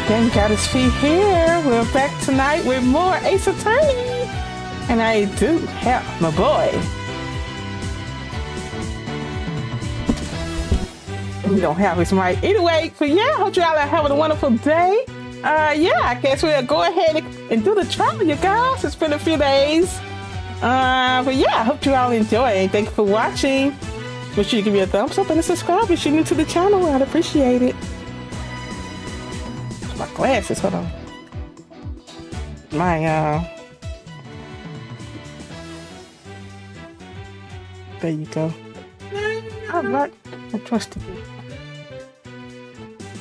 GameGoddessFee here. We're back tonight with more Ace Attorney. And I do have my boy. We don't have his mic. Anyway, but yeah, hope y'all are having a wonderful day. Yeah, I guess we'll go ahead and do the trial, you guys. It's been a few days. But yeah, I hope you all enjoy. Thank you for watching. Make sure you give me a thumbs up and a subscribe if you're new to the channel. I'd appreciate it. My glasses, hold on. There you go. All right, I trust you.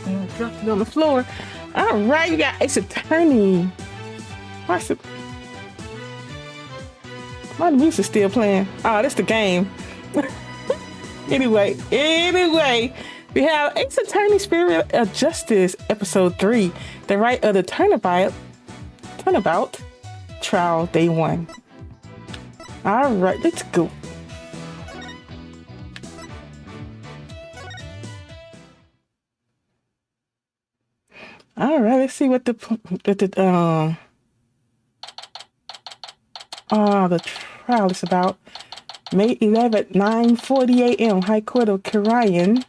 I dropped it on the floor. All right, you got Ace Attorney. What's it? Why the music's still playing? Oh, that's the game. Anyway, we have Ace Attorney Spirit of Justice, Episode 3, the Rite of the Turnabout, Trial Day 1. All right, let's go. All right, let's see what the trial is about. May 11th, 9:40 a.m. High Court of Karayan.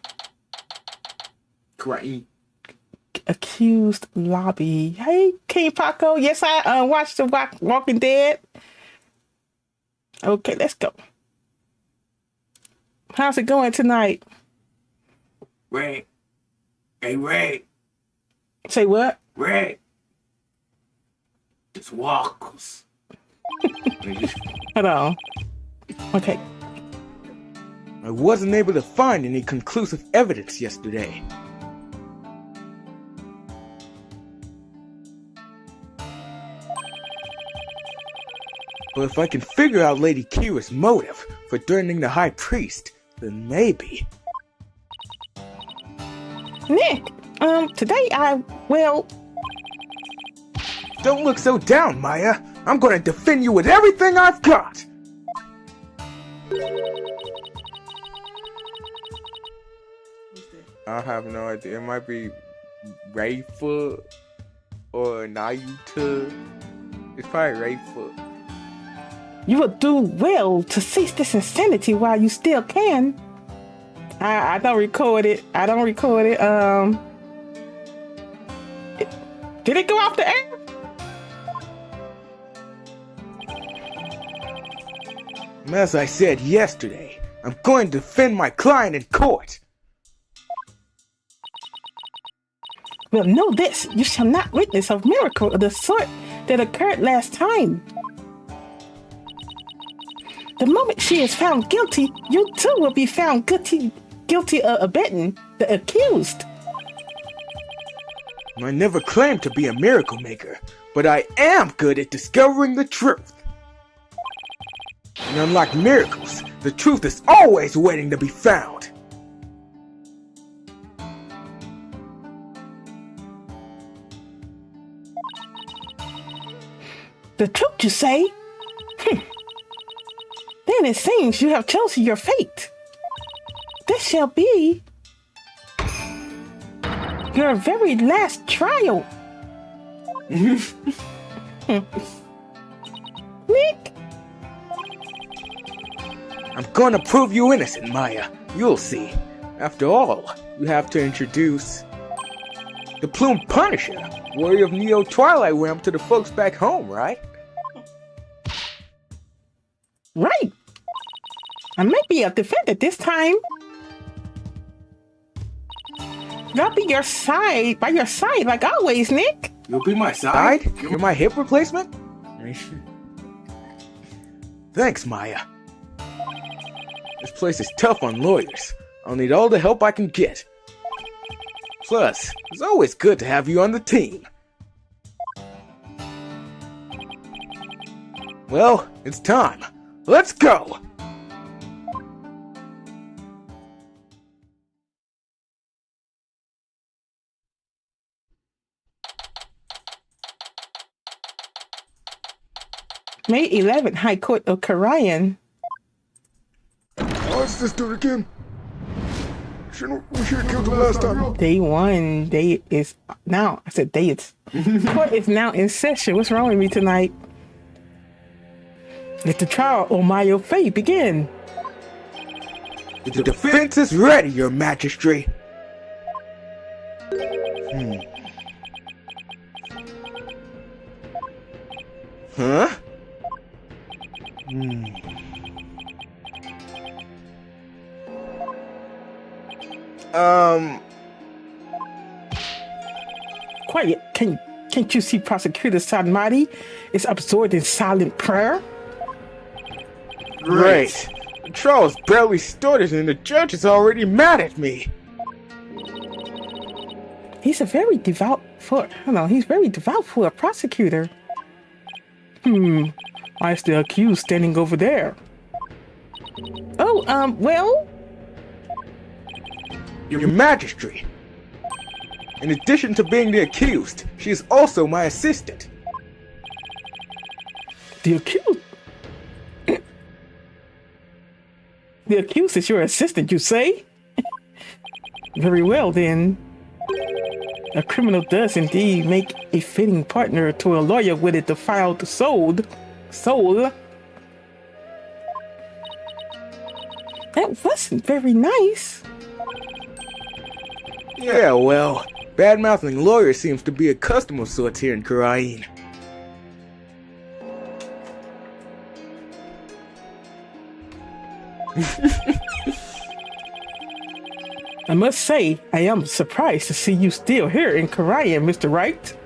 Accused lobby. Hey, King Paco. Yes, I watched the Walking Dead. Okay, let's go. How's it going tonight? Ray. Hey, Ray. Say what? Ray. It's walkers. Hold on. Okay. I wasn't able to find any conclusive evidence yesterday. But if I can figure out Lady Kira's motive for threatening the High Priest, then maybe. Nick, today Don't look so down, Maya. I'm gonna defend you with everything I've got! I have no idea. It might be Rayfa or Nayuta. It's probably Rayfa. you will do well to cease this insanity while you still can. I don't record it. Did it go off the air? As I said yesterday, I'm going to defend my client in court. Well, know this, you shall not witness a miracle of the sort that occurred last time. The moment she is found guilty, you too will be found guilty of abetting the accused. I never claimed to be a miracle maker, but I am good at discovering the truth. And unlike miracles, the truth is always waiting to be found. The truth, you say? Then it seems you have chosen your fate. This shall be your very last trial. Nick? I'm gonna prove you innocent, Maya. You'll see. After all, you have to introduce the Plume Punisher, warrior of Neo Twilight Realm, to the folks back home, right? Right. I might be a defendant this time. I'll be by your side like always, Nick. You'll be my side? You're my hip replacement? Thanks, Maya. This place is tough on lawyers. I'll need all the help I can get. Plus, it's always good to have you on the team. Well, it's time. Let's go! May 11th, High Court of Karayan. What's this dude again? We should have killed him last time. Day one. Day is now. I said day is. Court is now in session. What's wrong with me tonight? Let the trial on my fate begin. The defense is ready, Your Majesty. Huh? Quiet. Can't you see Prosecutor Sadmati is absorbed in silent prayer? Great. The trial's barely started and the judge is already mad at me. He's very devout for a prosecutor. Why is the accused standing over there? Oh, well? Your Majesty. In addition to being the accused, she is also my assistant. The accused? The accused is your assistant, you say? Very well, then. A criminal does indeed make a fitting partner to a lawyer with a defiled soul. That wasn't very nice. Yeah, well, bad-mouthing lawyer seems to be a custom of sorts here in Karain. I must say, I am surprised to see you still here in Karayan, Mr. Rite.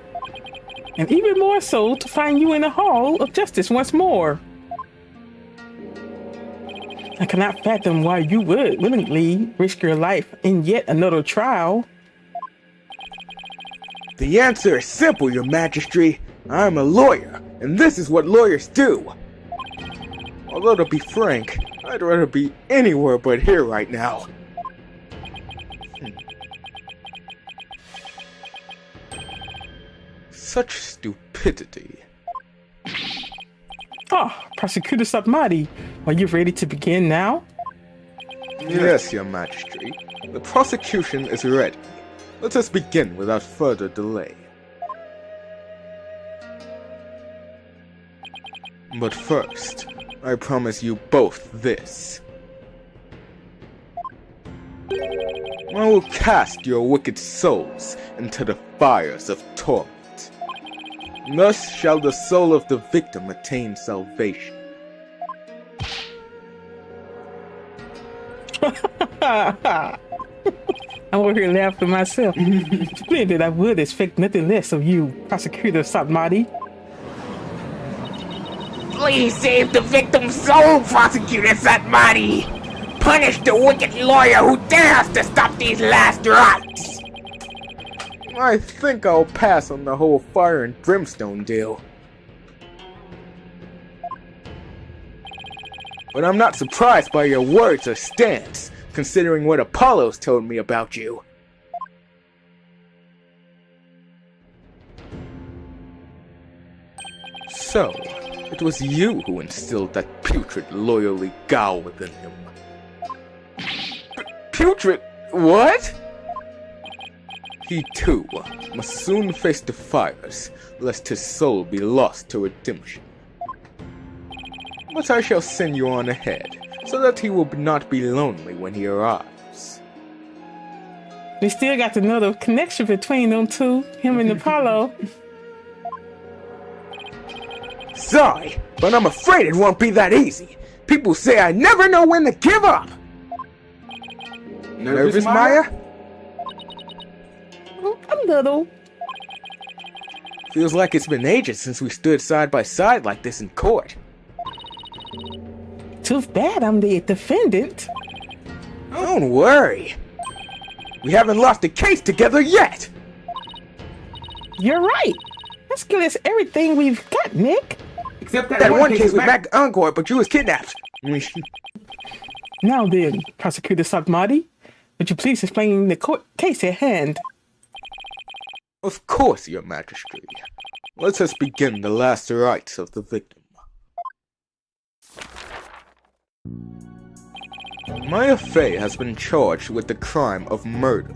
And even more so to find you in the Hall of Justice once more. I cannot fathom why you would willingly risk your life in yet another trial. The answer is simple, Your Majesty. I'm a lawyer, and this is what lawyers do. Although, to be frank, I'd rather be anywhere but here right now. Such stupidity. Prosecutor Satmati, are you ready to begin now? Yes, Your Majesty. The prosecution is ready. Let us begin without further delay. But first, I promise you both this. I will cast your wicked souls into the fires of torment. Thus shall the soul of the victim attain salvation. I'm over here laughing myself. Splendid, I would expect nothing less of you, Prosecutor Satmati. Please save the victim's soul, Prosecutor Satmati! Punish the wicked lawyer who dares to stop these last rites! I think I'll pass on the whole fire and brimstone deal. But I'm not surprised by your words or stance, considering what Apollo's told me about you. So, it was you who instilled that putrid loyally gal within him. Putrid? What? He too must soon face the fires, lest his soul be lost to redemption. But I shall send you on ahead, so that he will not be lonely when he arrives. We still got to know the connection between them two, him and Apollo. Sorry, but I'm afraid it won't be that easy. People say I never know when to give up. Nervous, Maya? A little. Feels like it's been ages since we stood side by side like this in court. Too bad I'm the defendant. Don't worry. We haven't lost a case together yet. You're right. Let's give us everything we've got, Nick. Except That one case was back on court, but you was kidnapped. Now then, Prosecutor Satmati, would you please explain the court case at hand? Of course, Your Majesty. Let us begin the last rites of the victim. Maya Fey has been charged with the crime of murder.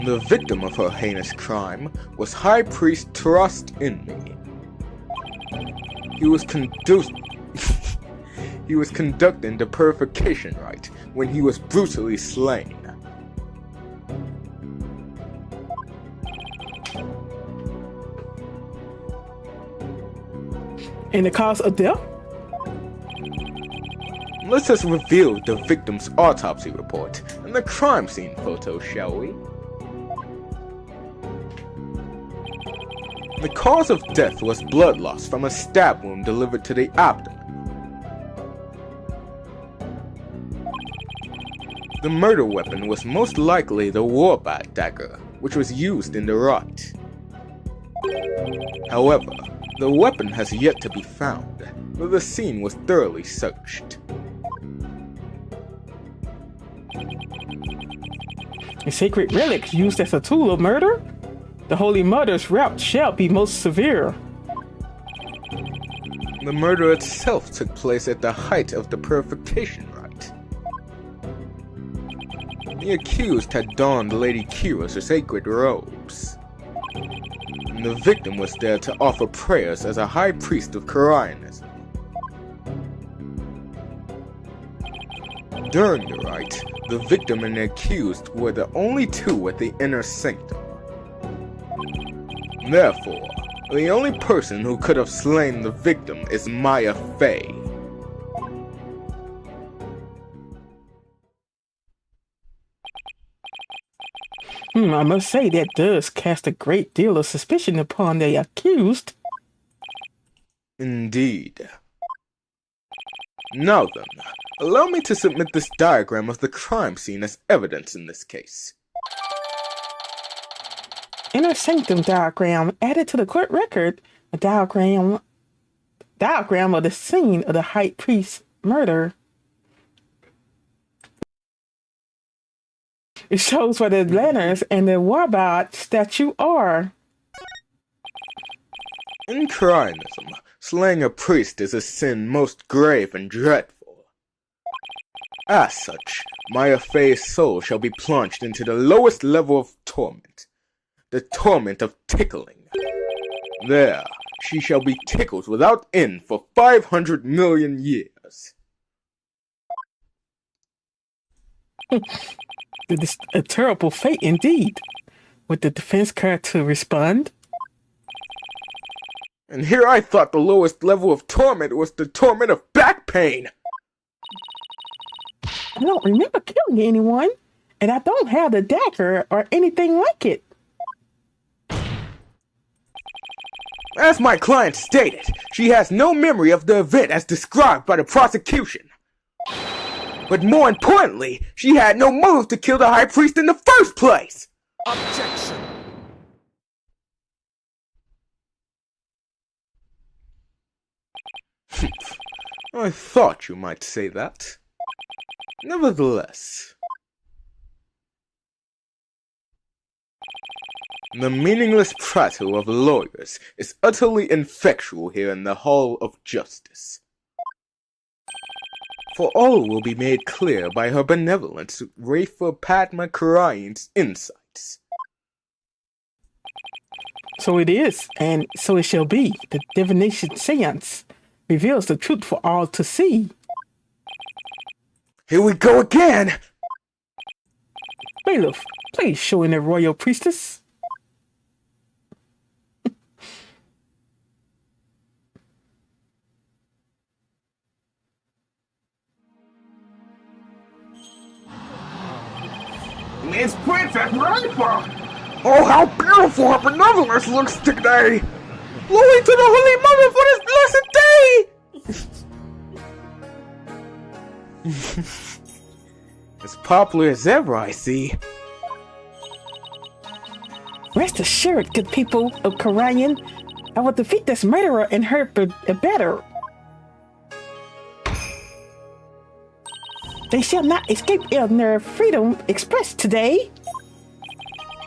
The victim of her heinous crime was High Priest Trust in Me. He was conducting the purification rite when he was brutally slain. And the cause of death? Let us reveal the victim's autopsy report and the crime scene photo, shall we? The cause of death was blood loss from a stab wound delivered to the abdomen. The murder weapon was most likely the warbat dagger, which was used in the rite. However, the weapon has yet to be found, though the scene was thoroughly searched. A sacred relic used as a tool of murder? The Holy Mother's wrath shall be most severe. The murder itself took place at the height of the purification rite. The accused had donned Lady Kira's sacred robes. And the victim was there to offer prayers as a high priest of Koreanism. During the rite, the victim and the accused were the only two at the inner sanctum. Therefore, the only person who could have slain the victim is Maya Fey. I must say that does cast a great deal of suspicion upon the accused. Indeed. Now then, allow me to submit this diagram of the crime scene as evidence in this case. Inner sanctum diagram added to the court record. A diagram of the scene of the high priest's murder. It shows where the lanterns and the warbat statue are. In Koreanism, slaying a priest is a sin most grave and dreadful. As such, Maya Fey's soul shall be plunged into the lowest level of torment, the torment of tickling. There, she shall be tickled without end for 500 million years. It is a terrible fate indeed. Would the defense care to respond? And here I thought the lowest level of torment was the torment of back pain. I don't remember killing anyone, and I don't have the dagger or anything like it. As my client stated, she has no memory of the event as described by the prosecution. But more importantly, she had no motive to kill the high priest in the first place! Objection. I thought you might say that. Nevertheless, the meaningless prattle of lawyers is utterly ineffectual here in the Hall of Justice. For all will be made clear by her benevolence Rafa Padma Karayan's insights. So it is, and so it shall be. The divination seance reveals the truth for all to see. Here we go again! Bailiff, please show in the royal priestess. Miss Princess Rite! Oh, how beautiful her benevolence looks today! Glory to the Holy Mother for this blessed day! As popular as ever, I see. Rest assured, good people of Korean, I will defeat this murderer and her better. They shall not escape in their freedom expressed today.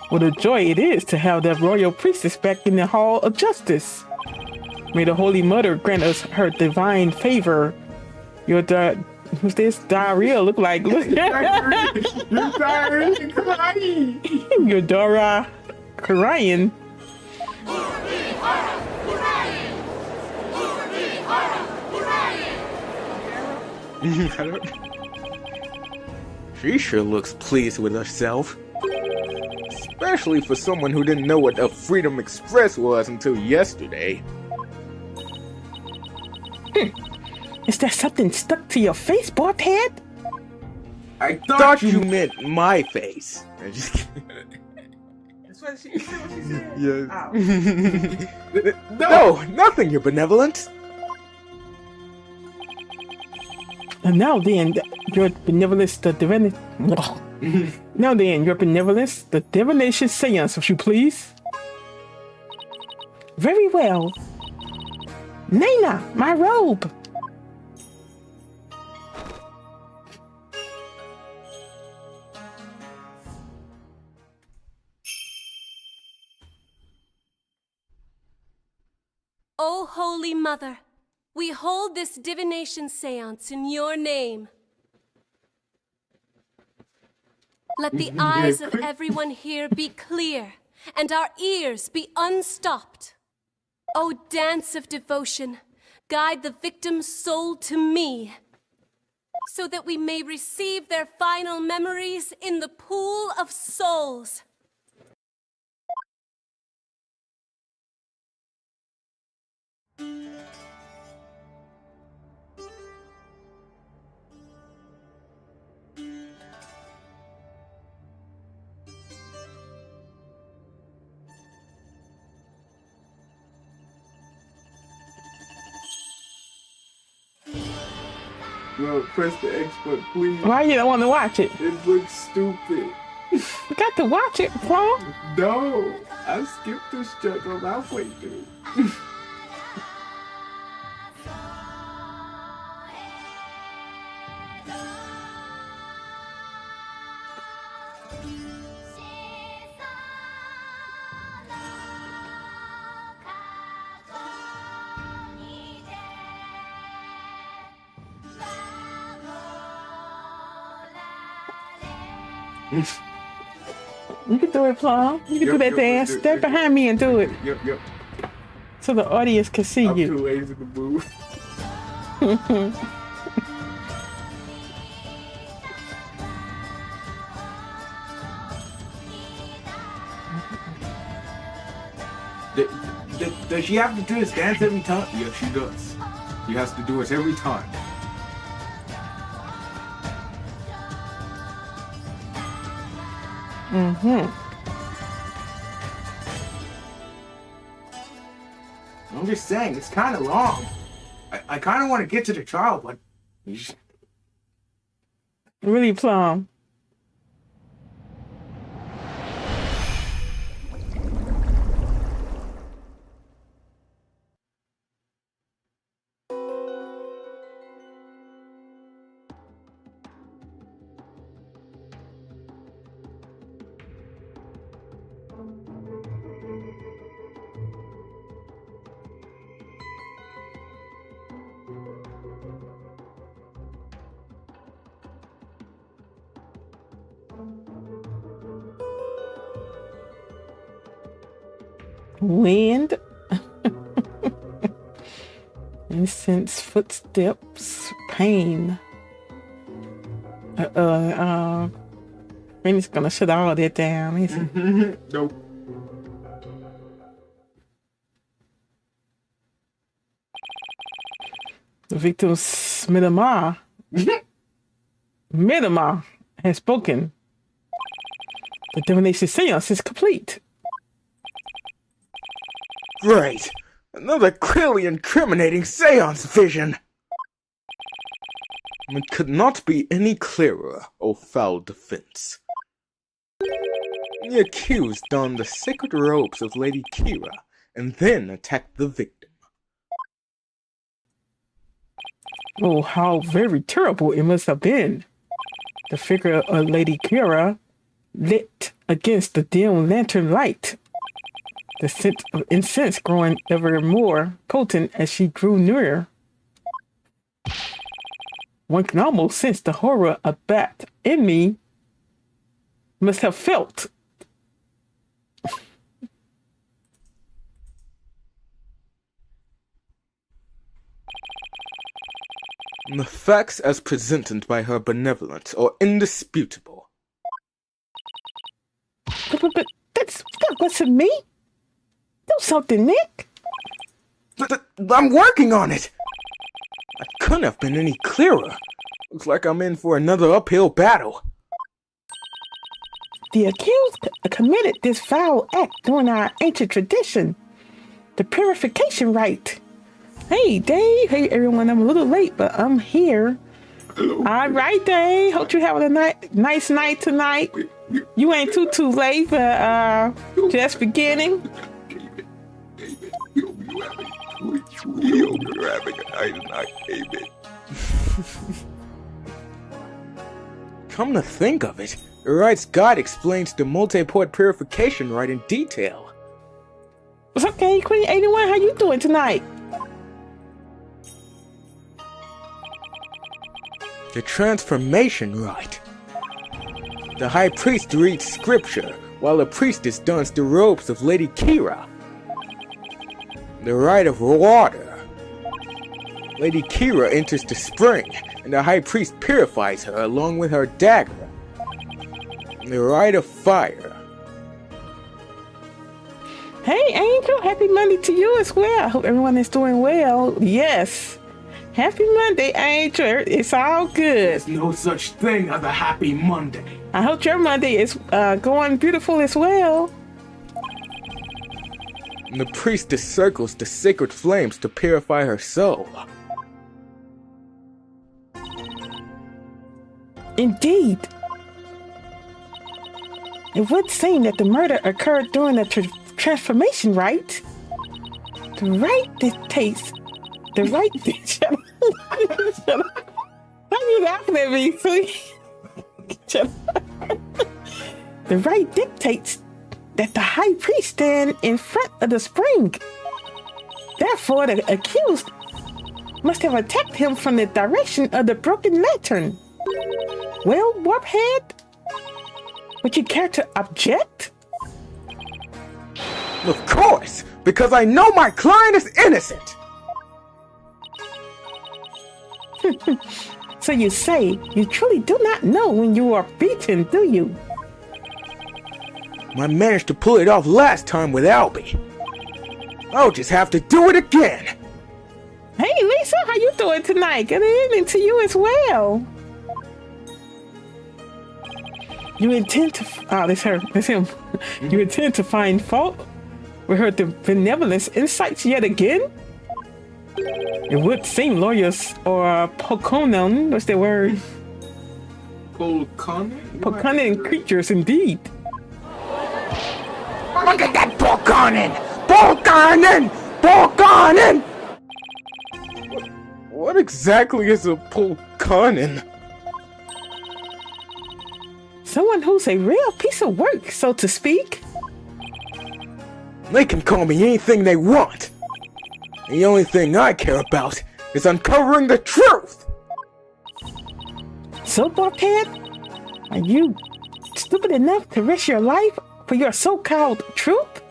What a joy it is to have the royal priestess back in the Hall of Justice. May the Holy Mother grant us her divine favor. Your What's this? Diarrhea look like? Look. Your Dora crying. She sure looks pleased with herself. Especially for someone who didn't know what a Freedom Express was until yesterday. Is there something stuck to your face, boy head? I thought you meant my face. I'm just kidding. That's what she said. Yes. Oh. No, nothing, your benevolence. And now then, your benevolence, the divinity. Now then, your benevolence, the divination seance, if you please. Very well. Nana, my robe. O Holy Mother, we hold this divination seance in your name. Let the eyes of everyone here be clear, and our ears be unstopped. O dance of devotion, guide the victim's soul to me, so that we may receive their final memories in the pool of souls. Bro, press the X button, please. Why you don't want to watch it? It looks stupid. You got to watch it, Plum. No, I skipped this junk on halfway through. You can do it, Plum. You can do that dance. Step behind me and do it. Yep. So the audience can see I'm you. too lazy to move. Does she have to do this dance every time? Yes, she does. She has to do it every time. I'm just saying, it's kind of long. I kind of want to get to the trial, but... Really, Plum. Wind. Incense, footsteps, pain. Rainey's gonna shut all that down. Nope. The victim's Midama has spoken. The divination seance is complete. Great! Another clearly incriminating seance vision! It could not be any clearer, O foul defense. The accused donned the sacred robes of Lady Kira and then attacked the victim. Oh, how very terrible it must have been. The figure of Lady Kira lit against the dim lantern light. The scent of incense growing ever more potent as she drew nearer. One can almost sense the horror a bat in me must have felt. The facts as presented by her benevolence are indisputable. But that wasn't me. Do something, Nick. I'm working on it! I couldn't have been any clearer. Looks like I'm in for another uphill battle. The accused committed this foul act during our ancient tradition, the purification rite. Hey, Dave. Hey, everyone. I'm a little late, but I'm here. All right, Dave. Hope you're having a nice night tonight. You ain't too late, but just beginning. You'll be having a nice night, David. Come to think of it, Rite's guide explains the multi-port purification rite in detail. What's up, Queen 81? How you doing tonight? The transformation rite. The high priest reads scripture, while the priestess dons the robes of Lady Kira. The rite of water. Lady Kira enters the spring, and the high priest purifies her along with her dagger. The rite of fire. Hey, Angel. Happy Monday to you as well. I hope everyone is doing well. Yes. Happy Monday, Angel. It's all good. There's no such thing as a happy Monday. I hope your Monday is going beautiful as well. The priestess circles the sacred flames to purify her soul. Indeed. It would seem that the murder occurred during the transformation rite. The rite dictates. The rite. Shut up. Why are you laughing at me, sweetie? Shut up. The rite dictates that the high priest stand in front of the spring. Therefore, the accused must have attacked him from the direction of the broken lantern. Well, Warphead, would you care to object? Of course, because I know my client is innocent! So you say you truly do not know when you are beaten, do you? I managed to pull it off last time with Albie. I'll just have to do it again! Hey, Lisa, how you doing tonight? Good evening to you as well. You intend to... Oh, that's her. That's him. You intend to find fault with her benevolence insights yet again? It would seem lawyers or Pokonon, what's the word? Pokonon creatures indeed. Look at that Pokonon! Pokonon! Pokonon! What exactly is a Pokonon? Someone who's a real piece of work, so to speak. They can call me anything they want. The only thing I care about is uncovering the truth! So, Warphead, are you stupid enough to risk your life for your so-called truth?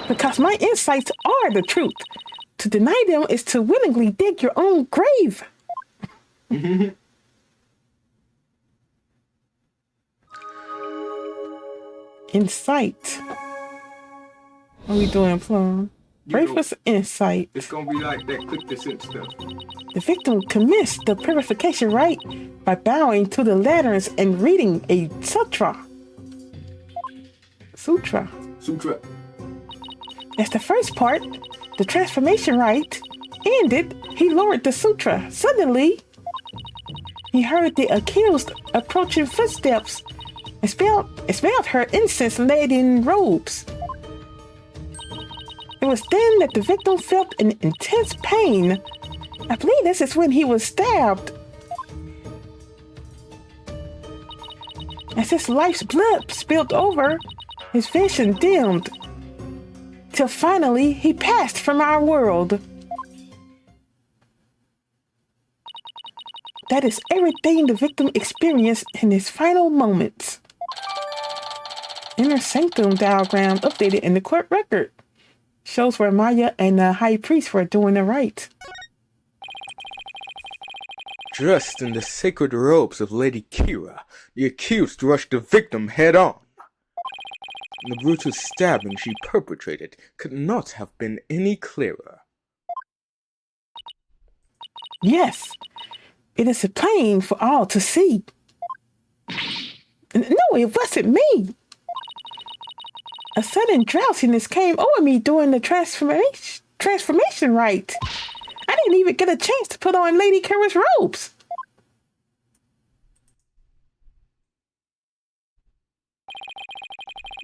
Because my insights are the truth. To deny them is to willingly dig your own grave. Insight. What are we doing, Plum? Pray for some insight. It's gonna be like that click this in stuff. The victim commits the purification rite by bowing to the lanterns and reading a sutra. Sutra. As the first part, the transformation rite ended, he lowered the sutra. Suddenly, he heard the accused approaching footsteps and smelled her incense-laden robes. It was then that the victim felt an intense pain. I believe this is when he was stabbed. As his life's blood spilled over, his vision dimmed. Till finally he passed from our world. That is everything the victim experienced in his final moments. Inner sanctum diagram updated in the court record. Shows where Maya and the high priest were doing the rite. Dressed in the sacred robes of Lady Kira, the accused rushed the victim head-on. The brutal stabbing she perpetrated could not have been any clearer. Yes, it is plain for all to see. No, it wasn't me. A sudden drowsiness came over me during the transformation rite. I didn't even get a chance to put on Lady Kira's robes.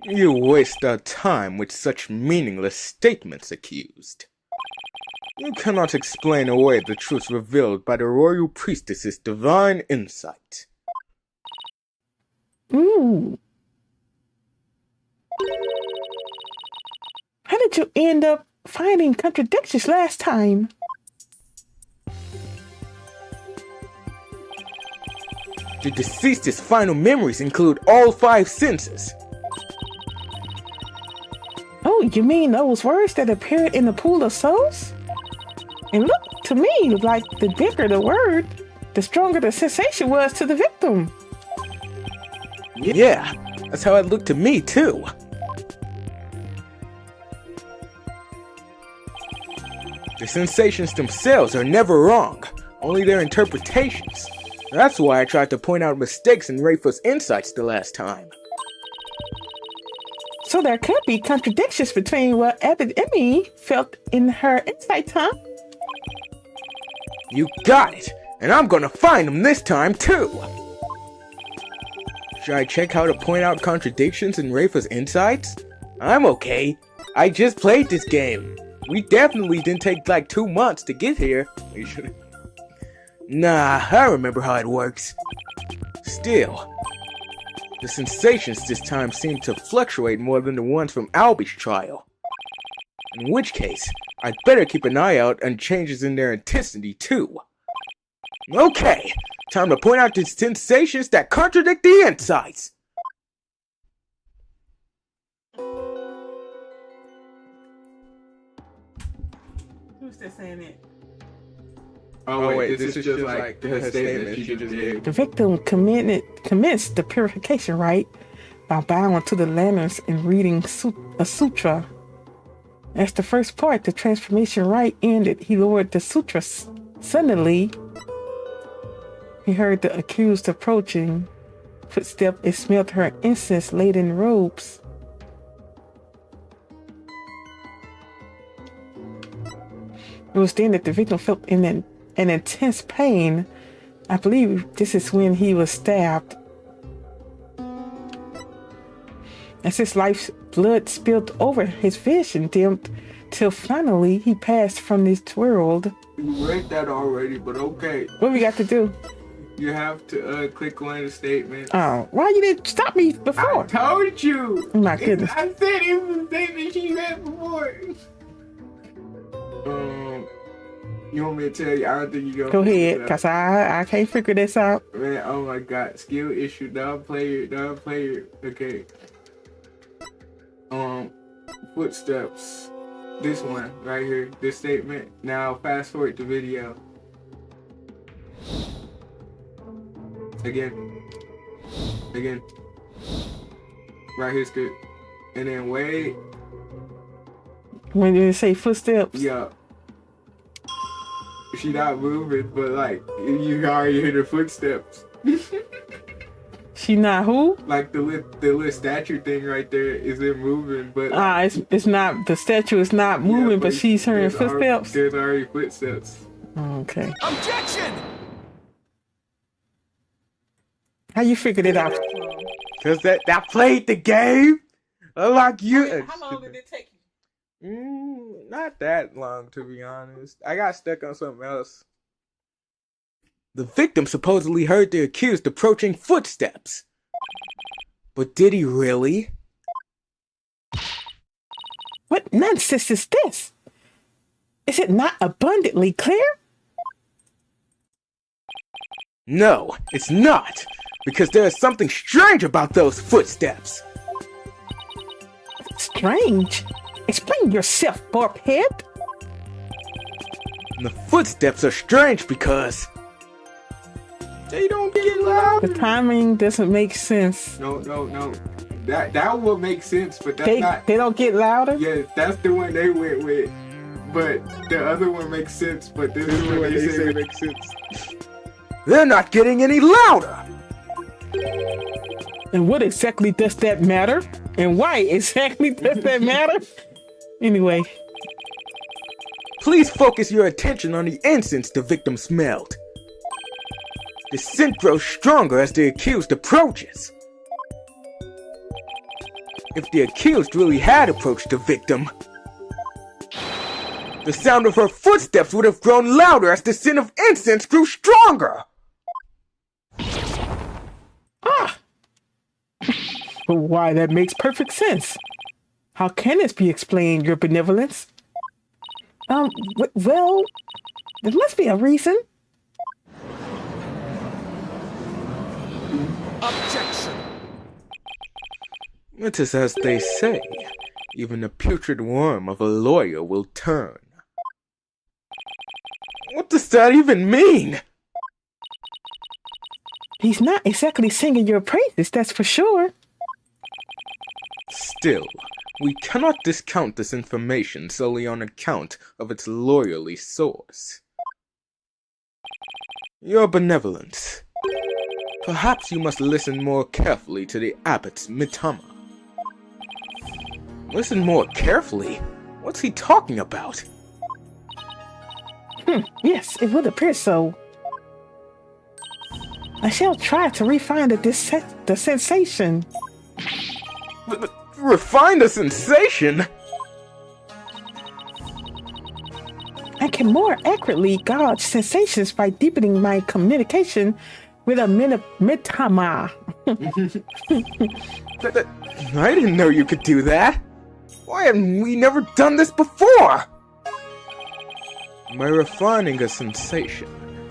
You waste our time with such meaningless statements, accused. You cannot explain away the truth revealed by the royal priestess's divine insight. Ooh. How did you end up finding contradictions last time? The deceased's final memories include all 5 senses. Oh, you mean those words that appeared in the pool of souls? It looked to me like the bigger the word, the stronger the sensation was to the victim. Yeah, that's how it looked to me too. The sensations themselves are never wrong, only their interpretations. That's why I tried to point out mistakes in Rafa's insights the last time. So there could be contradictions between what Emmy felt in her insights, huh? You got it, and I'm gonna find them this time too! Should I check how to point out contradictions in Rafa's insights? I'm okay. I just played this game. We definitely didn't take like 2 months to get here. Nah, I remember how it works. Still, the sensations this time seem to fluctuate more than the ones from Albie's trial. In which case, I'd better keep an eye out on changes in their intensity too. Okay, time to point out the sensations that contradict the insights. Who's that saying it? Oh wait, this is just like her statement she just gave. The victim commenced the purification rite by bowing to the lanterns and reading a sutra. As the first part, the transformation rite ended, he lowered the sutra. Suddenly, he heard the accused approaching footstep and smelled her incense-laden robes. It was then that the victim felt an intense pain. I believe this is when he was stabbed. As his life's blood spilled over, his vision dimmed till finally he passed from this world. You read that already, but okay. What we got to do? You have to click on the statement. Oh, why you didn't stop me before? I told you. Oh my goodness. I said it was the statement she read before. You want me to tell you? I don't think you Go ahead, because I can't figure this out. Man, oh my god. Skill issue, non-player. Okay. Footsteps. This one right here. This statement. Now fast forward to video. Again. Right here's good. And then wait. When you say footsteps? Yeah. She not moving, but like you already hear her footsteps. She not who? Like the little statue thing right there isn't moving, but it's not, the statue is not moving, yeah, but she's hearing footsteps. There's already footsteps. Okay. Objection! How you figured it out? Cause I played the game. Unlike you. How long did it take you? Not that long, to be honest. I got stuck on something else. The victim supposedly heard the accused approaching footsteps. But did he really? What nonsense is this? Is it not abundantly clear? No, it's not, because there is something strange about those footsteps. Strange? Explain yourself, Barphead. The footsteps are strange because they don't get loud. The timing doesn't make sense. No. That would make sense, but that's They don't get louder? Yeah, that's the one they went with. But the other one makes sense, but this is what they say makes sense. They're not getting any louder. And what exactly does that matter? And why exactly does that matter? Anyway. Please focus your attention on the incense the victim smelled. The scent grows stronger as the accused approaches. If the accused really had approached the victim, the sound of her footsteps would have grown louder as the scent of incense grew stronger. But why, that makes perfect sense. How can this be explained, your benevolence? Well, there must be a reason. Objection. It is as they say, even the putrid worm of a lawyer will turn. What does that even mean? He's not exactly singing your praises, that's for sure. Still, we cannot discount this information solely on account of its lawyerly source. Your benevolence. Perhaps you must listen more carefully to the abbot's mitama. Listen more carefully? What's he talking about? Yes, it would appear so. I shall try to refine the sensation. Refine the sensation? I can more accurately gauge sensations by deepening my communication with a mitama. I didn't know you could do that. Why have we never done this before? By refining a sensation,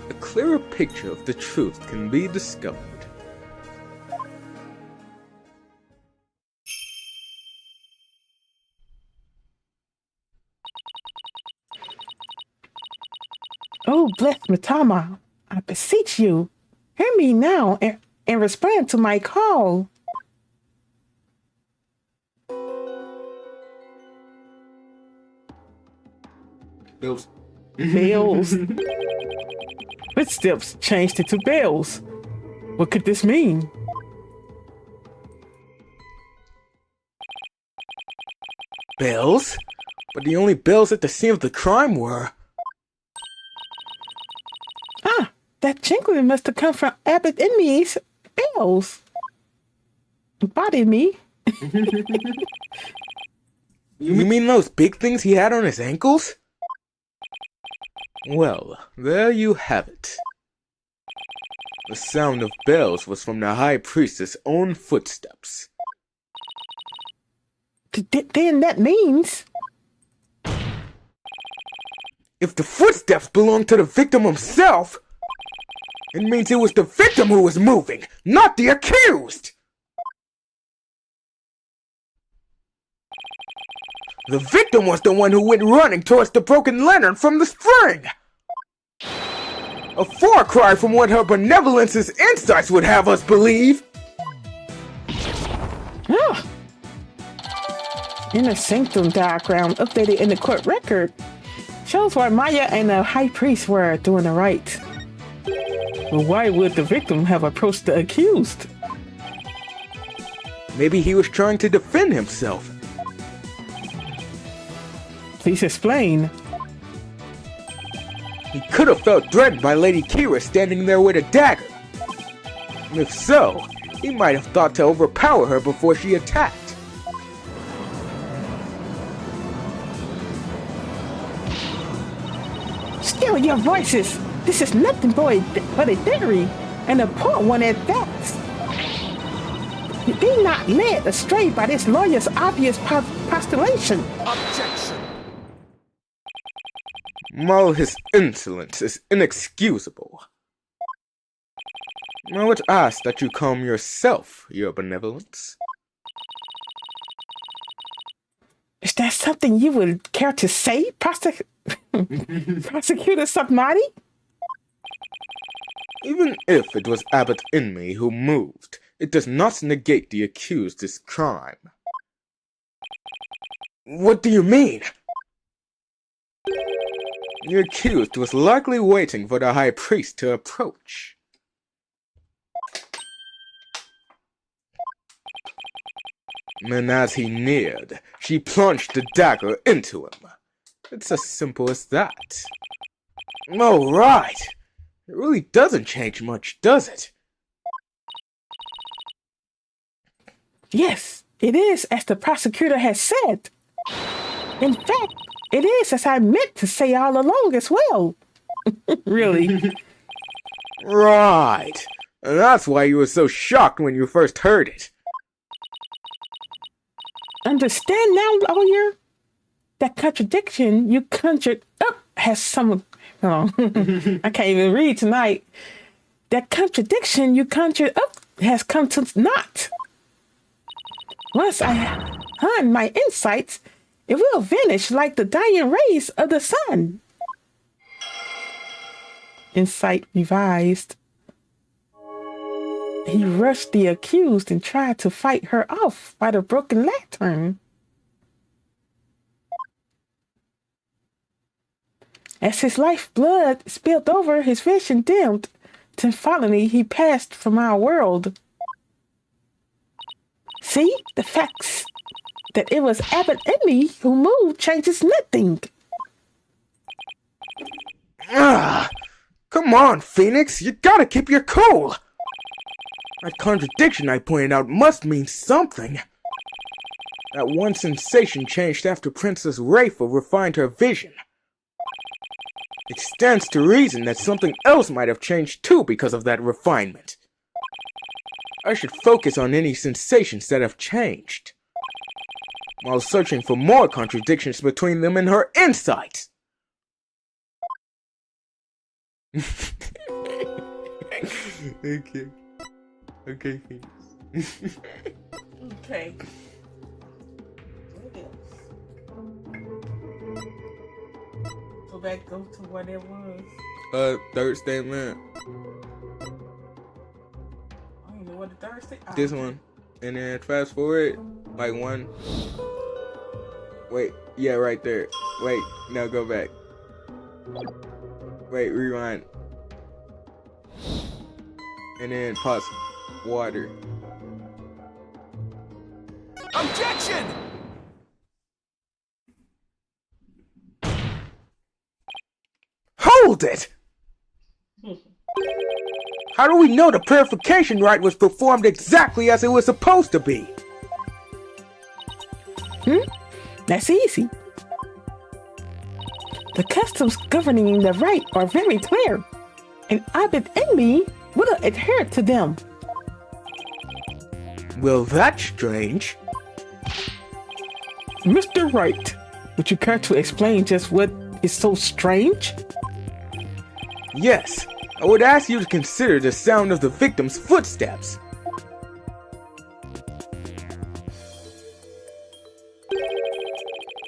a clearer picture of the truth can be discovered. Oh, blessed Mitama, I beseech you, hear me now and respond to my call. Bills. Bells. Footsteps changed into bells. What could this mean? Bells? But the only bells at the scene of the crime were... That jingling must have come from Abbot Enmy's bells. Body me. You mean those big things he had on his ankles? Well, there you have it. The sound of bells was from the High Priestess' own footsteps. Then that means... If the footsteps belonged to the victim himself, it means it was the victim who was moving, not the accused! The victim was the one who went running towards the broken lantern from the spring! A far cry from what her benevolence's insights would have us believe! Inner sanctum diagram updated in the court record shows where Maya and the high priest were doing the rite. But why would the victim have approached the accused? Maybe he was trying to defend himself. Please explain. He could have felt threatened by Lady Kira standing there with a dagger. If so, he might have thought to overpower her before she attacked. Still your voices! This is nothing but a theory, and a poor one at that. Be not led astray by this lawyer's obvious postulation. Objection. All his insolence is inexcusable. I would ask that you calm yourself, your benevolence. Is that something you would care to say, Prosecutor Subnaughty? Even if it was Abbot Inmee who moved, it does not negate the accused's crime. What do you mean? The accused was likely waiting for the High Priest to approach. And as he neared, she plunged the dagger into him. It's as simple as that. Oh, right. It really doesn't change much, does it? Yes, it is, as the prosecutor has said. In fact, it is as I meant to say all along as well. Really? Right. And that's why you were so shocked when you first heard it. Understand now, lawyer? That contradiction you conjured up has some... Oh, I can't even read tonight. That contradiction you conjured up has come to naught. Once I hone my insights, it will vanish like the dying rays of the sun. Insight revised. He rushed the accused and tried to fight her off by the broken lantern. As his lifeblood spilled over, his vision dimmed, till finally he passed from our world. See, the facts that it was Abbot Inmee who moved changes nothing. Come on, Phoenix, you gotta keep your cool. That contradiction I pointed out must mean something. That one sensation changed after Princess Rayful refined her vision. It stands to reason that something else might have changed too because of that refinement. I should focus on any sensations that have changed, while searching for more contradictions between them and her insight. Okay. Okay, Phoenix. Okay. Go back, go to what it was. Third statement. I don't know what the third statement. This one. And then fast forward, like one. Wait, yeah, right there. Wait, now go back. Wait, rewind. And then pause. Water. Objection! Hold it! How do we know the purification rite was performed exactly as it was supposed to be? That's easy. The customs governing the rite are very clear, and Abbot Inmee would have adhered to them. Well, that's strange. Mr. Wright, would you care to explain just what is so strange? Yes, I would ask you to consider the sound of the victim's footsteps.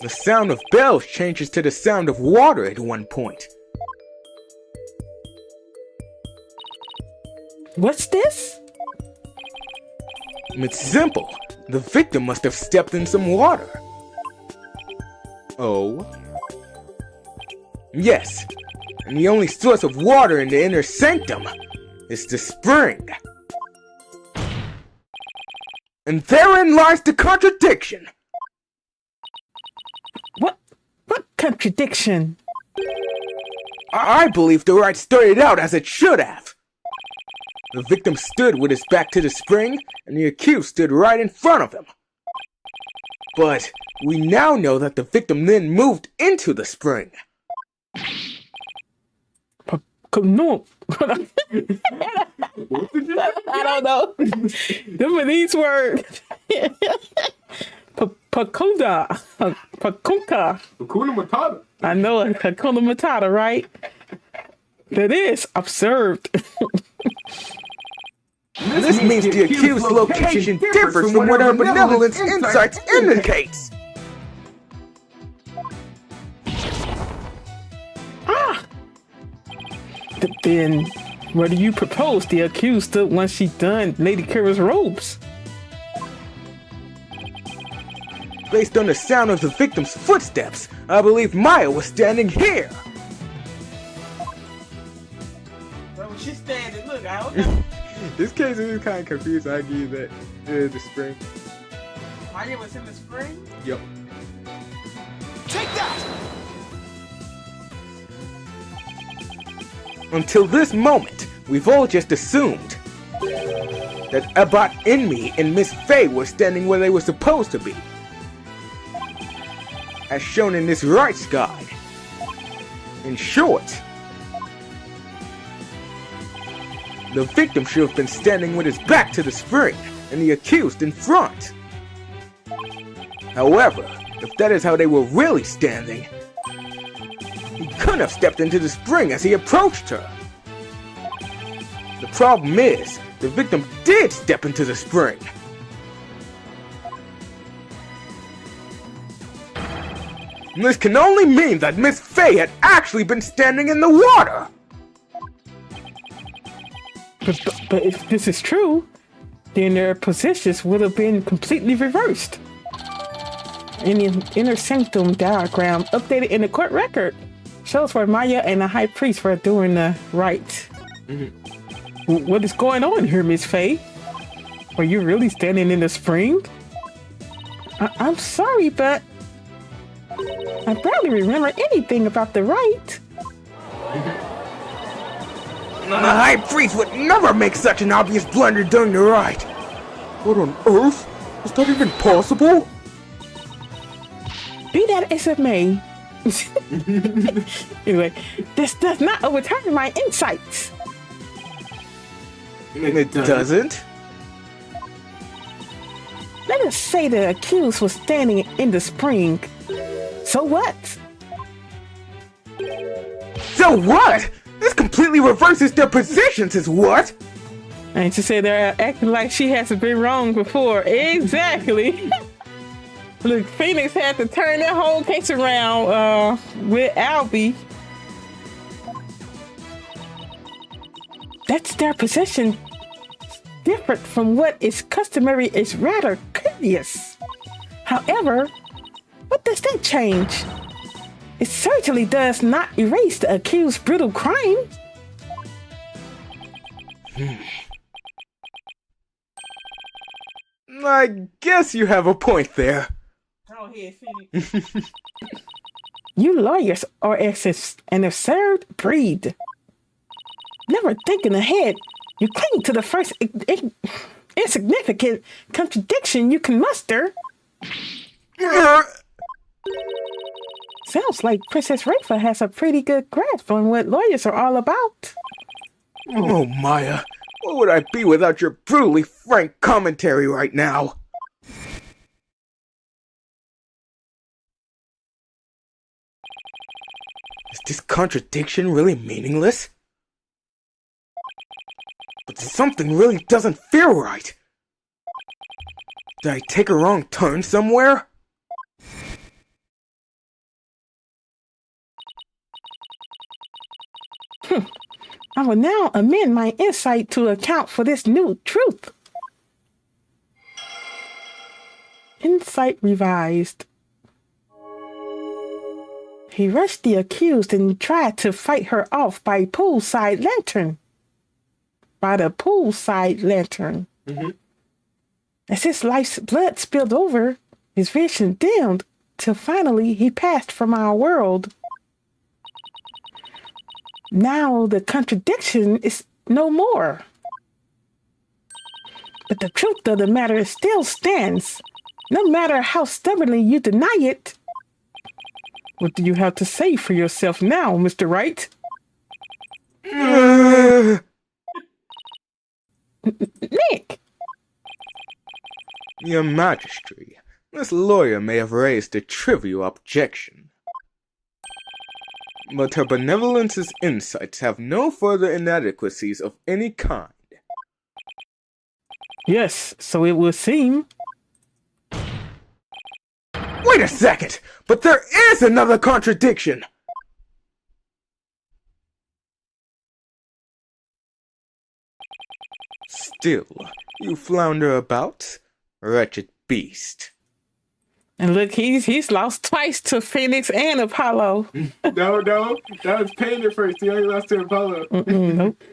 The sound of bells changes to the sound of water at one point. What's this? It's simple. The victim must have stepped in some water. Oh? Yes. And the only source of water in the inner sanctum is the spring. And therein lies the contradiction. What contradiction? I believe the rite started out as it should have. The victim stood with his back to the spring, and the accused stood right in front of him. But we now know that the victim then moved into the spring. No. I don't know. Them are these words. Pakunda. Pakunka. Hakuna Matata. I know it. Hakuna Matata, right? That is observed. This means the accused's location differs from what her benevolence insights indicates. Then, where do you propose the accused stood once she donned Lady Kira's robes? Based on the sound of the victim's footsteps, I believe Maya was standing here. Where was she standing? Look, I don't know. This case is kind of confused. I give you that. The spring. Maya was in the spring? Yep. Take that! Until this moment, we've all just assumed that Abbot Inmi and Miss Faye were standing where they were supposed to be, as shown in this Rite's guide. In short, the victim should have been standing with his back to the spring, and the accused in front. However, if that is how they were really standing, he couldn't have stepped into the spring as he approached her. The problem is, the victim did step into the spring. This can only mean that Miss Faye had actually been standing in the water. But if this is true, then their positions would have been completely reversed. In the inner sanctum diagram updated in the court record shows where Maya and the high priest were doing the rite. What is going on here, Miss Faye? Are you really standing in the spring? I'm sorry, but I barely remember anything about the rite. The high priest would never make such an obvious blunder during the rite. What on earth? Is that even possible? Be that as it may. Anyway, this does not overturn my insights. It doesn't? Let us say the accused was standing in the spring. So what? So what? This completely reverses their positions, is what? And to say they're acting like she hasn't been wrong before. Exactly. Look, Phoenix had to turn that whole case around with Albie. That's their position. Different from what is customary is rather curious. However, what does that change? It certainly does not erase the accused's brutal crime. I guess you have a point there. Go ahead, Phoenix. You lawyers are an absurd breed. Never thinking ahead, you cling to the first insignificant contradiction you can muster. Sounds like Princess Rafa has a pretty good grasp on what lawyers are all about. Oh, Maya, what would I be without your brutally frank commentary right now? Is this contradiction really meaningless? But something really doesn't feel right. Did I take a wrong turn somewhere? I will now amend my insight to account for this new truth. Insight revised. He rushed the accused and tried to fight her off by the poolside lantern. As his life's blood spilled over, his vision dimmed, till finally he passed from our world. Now the contradiction is no more. But the truth of the matter still stands, no matter how stubbornly you deny it. What do you have to say for yourself now, Mr. Rite? Nick! Your Majesty, this lawyer may have raised a trivial objection, but her benevolence's insights have no further inadequacies of any kind. Yes, so it would seem. Wait a second! But there is another contradiction! Still, you flounder about, wretched beast. And look, he's lost twice to Phoenix and Apollo. No, that was Painter first. He only lost to Apollo. Nope.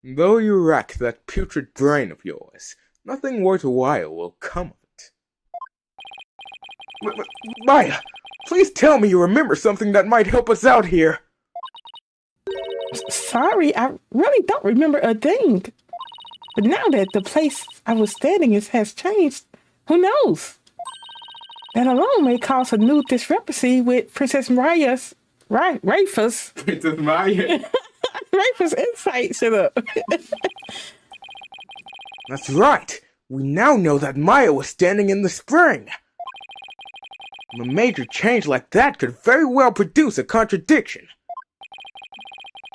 Though you rack that putrid brain of yours, nothing worthwhile will come of it. Maya, please tell me you remember something that might help us out here. Sorry, I really don't remember a thing. But now that the place I was standing in has changed, who knows? That alone may cause a new discrepancy with Princess Maria's Rafa's Princess Maya. Rafa's insight. Shut up. That's right. We now know that Maya was standing in the spring. A major change like that could very well produce a contradiction.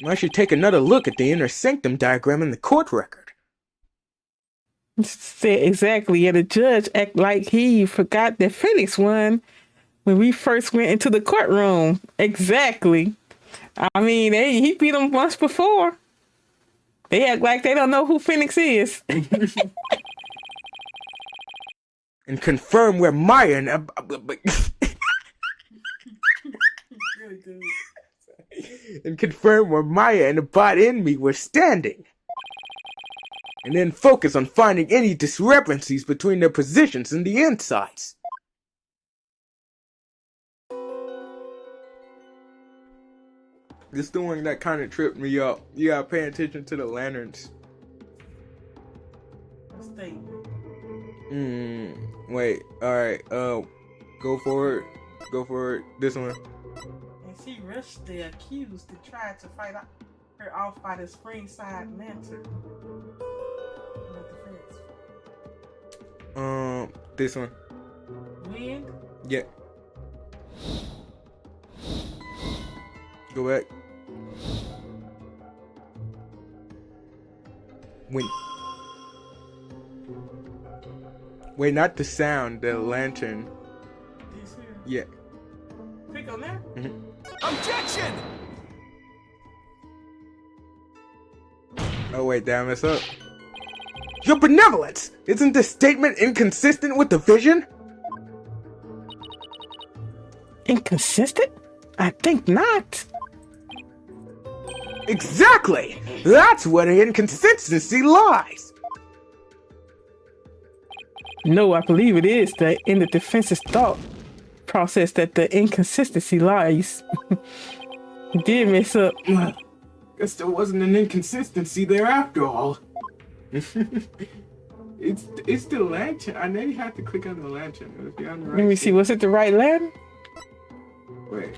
I should take another look at the inner sanctum diagram in the court record. Said exactly, and the judge act like he forgot that Phoenix won when we first went into the courtroom. Exactly. I mean, he beat him once before. They act like they don't know who Phoenix is. And confirm where Maya and confirm where Maya and the bot in me were standing. And then focus on finding any discrepancies between their positions and the insides. This the one that kind of tripped me up. You gotta pay attention to the lanterns. Wait, alright, go for it, this one. And she rushed the accused to try to fight her off by the spring side lantern. This one. Wind? Yeah. Go back. Wind. Wait, not the sound, the lantern. This here? Yeah. Click on that? Objection! Oh wait, did I mess up? Your benevolence! Isn't this statement inconsistent with the vision? Inconsistent? I think not. Exactly! That's where the inconsistency lies! No, I believe it is in the defense's thought process that the inconsistency lies. You did mess up. Guess there wasn't an inconsistency there after all. It's the lantern. I know you have to click on the lantern. It'll be on the right. Let me see. Was it the right lantern? Wait.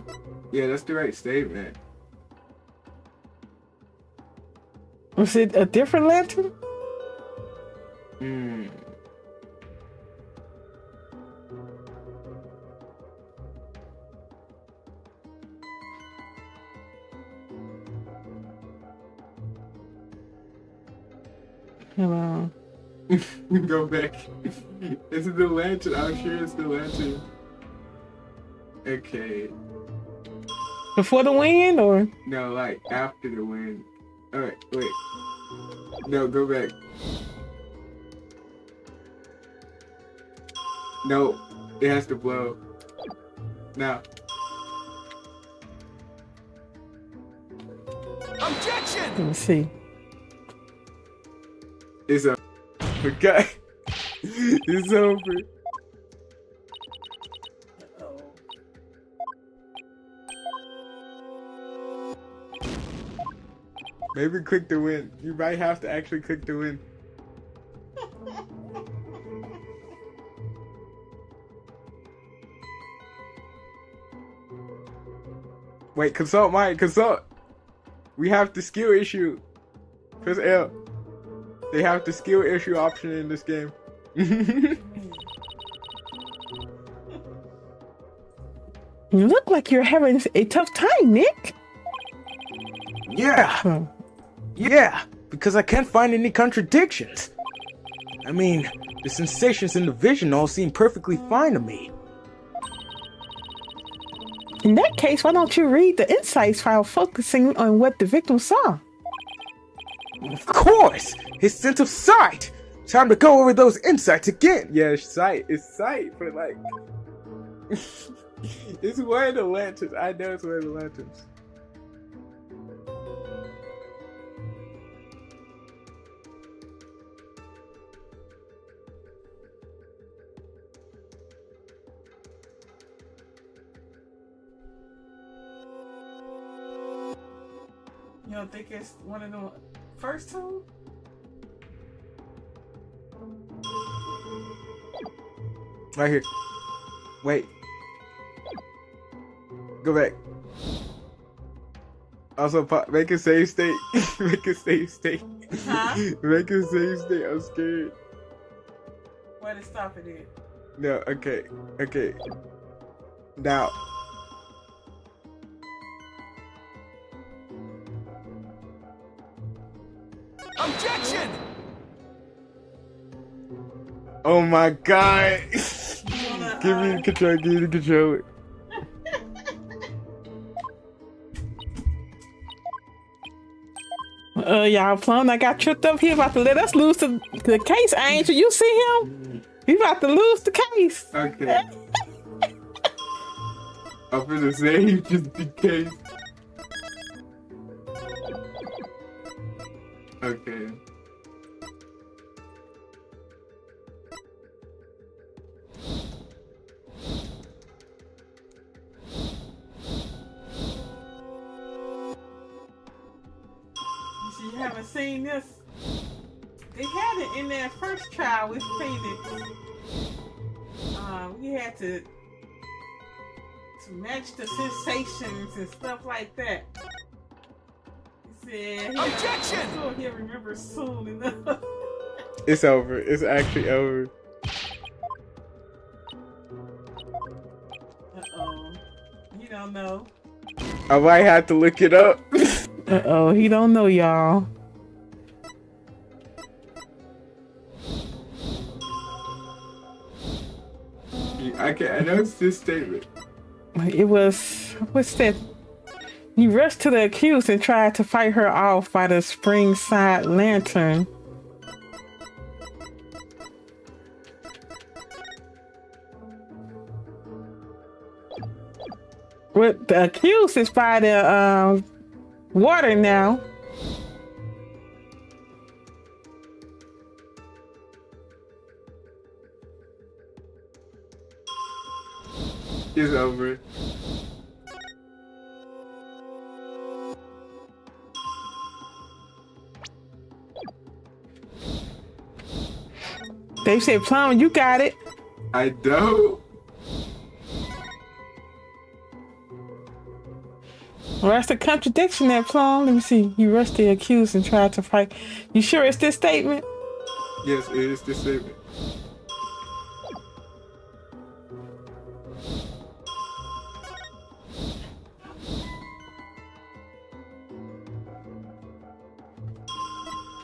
Yeah, that's the right statement. Was it a different lantern? Hello. Go back. Is it the lantern? I'm sure it's the lantern. Okay. Before the wind, or? No, like after the wind. Alright, wait. No, go back. No, it has to blow. Now. Objection! Let me see. It's a Okay. It's over. Maybe click the win. You might have to actually click the win. Wait, consult Mike, consult. We have the skill issue. Press L. They have the skill issue option in this game. You look like you're having a tough time, Nick. Yeah. Yeah, because I can't find any contradictions. I mean, the sensations in the vision all seem perfectly fine to me. In that case, why don't you read the insights file focusing on what the victim saw? Of course! His sense of sight! Time to go over those insights again! Yeah, sight. It's sight, but like... it's one of the lanterns. I know it's one of the lanterns. You don't think it's one of the first two? Right here. Wait. Go back. Also, make a save state. Make a save state. Huh? Make a save state. I'm scared. Where to stop it at? No, okay. Okay. Now. Objection! Oh my god. Give me the control. Give me the controller. Y'all, Plum, I got tripped up. He about to let us lose the case, Angel. You see him? He about to lose the case. Okay. I'm gonna save just in case. Okay. You haven't seen this. They had it in their first trial with Phoenix. We had to match the sensations and stuff like that. He said, Objection! Sure he'll remember soon enough. It's over. It's actually over. Uh-oh. He don't know. I might have to look it up. Uh-oh, he don't know, y'all. I know it's this statement. It was, what's that? He rushed to the accused and tried to fight her off by the spring side lantern. What the accused is by the water now. It's over. They said, Plum, you got it. I don't. Well, that's a contradiction there, Plum. Let me see. You rushed the accused and tried to fight. You sure it's this statement? Yes, it is this statement.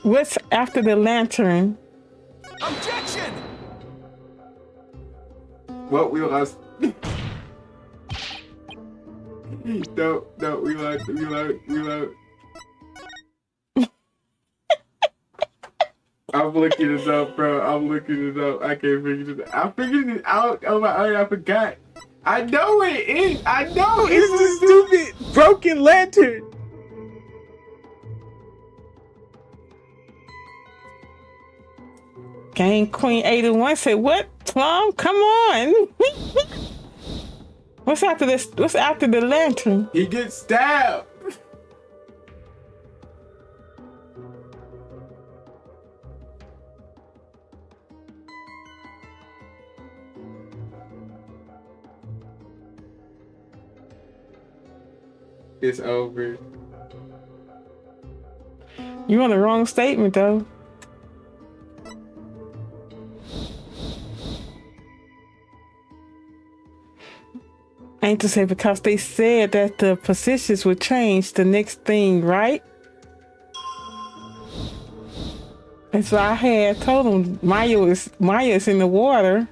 What's after the lantern? Objection! What we lost? No, we lost. I'm looking it up, bro. I'm looking it up. I can't figure it out. I figured it out. Oh my god, I forgot. I know it is. I know it's the stupid broken lantern. Game Queen 81 said, what? Plum, come on. What's after this? What's after the lantern? He gets stabbed. It's over. You on the wrong statement, though. Ain't to say because they said that the positions would change the next thing, right? And so I had told him Maya's in the water.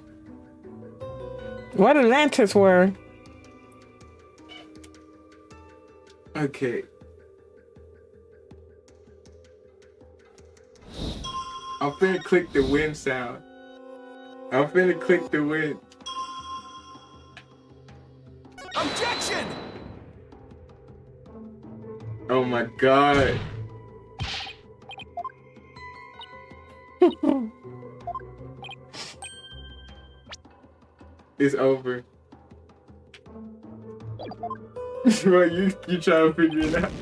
Where the lanterns were. Okay. I'm finna click the wind sound. I'm finna click the wind. Objection! Oh my god. It's over. Bro, you try to figure it out.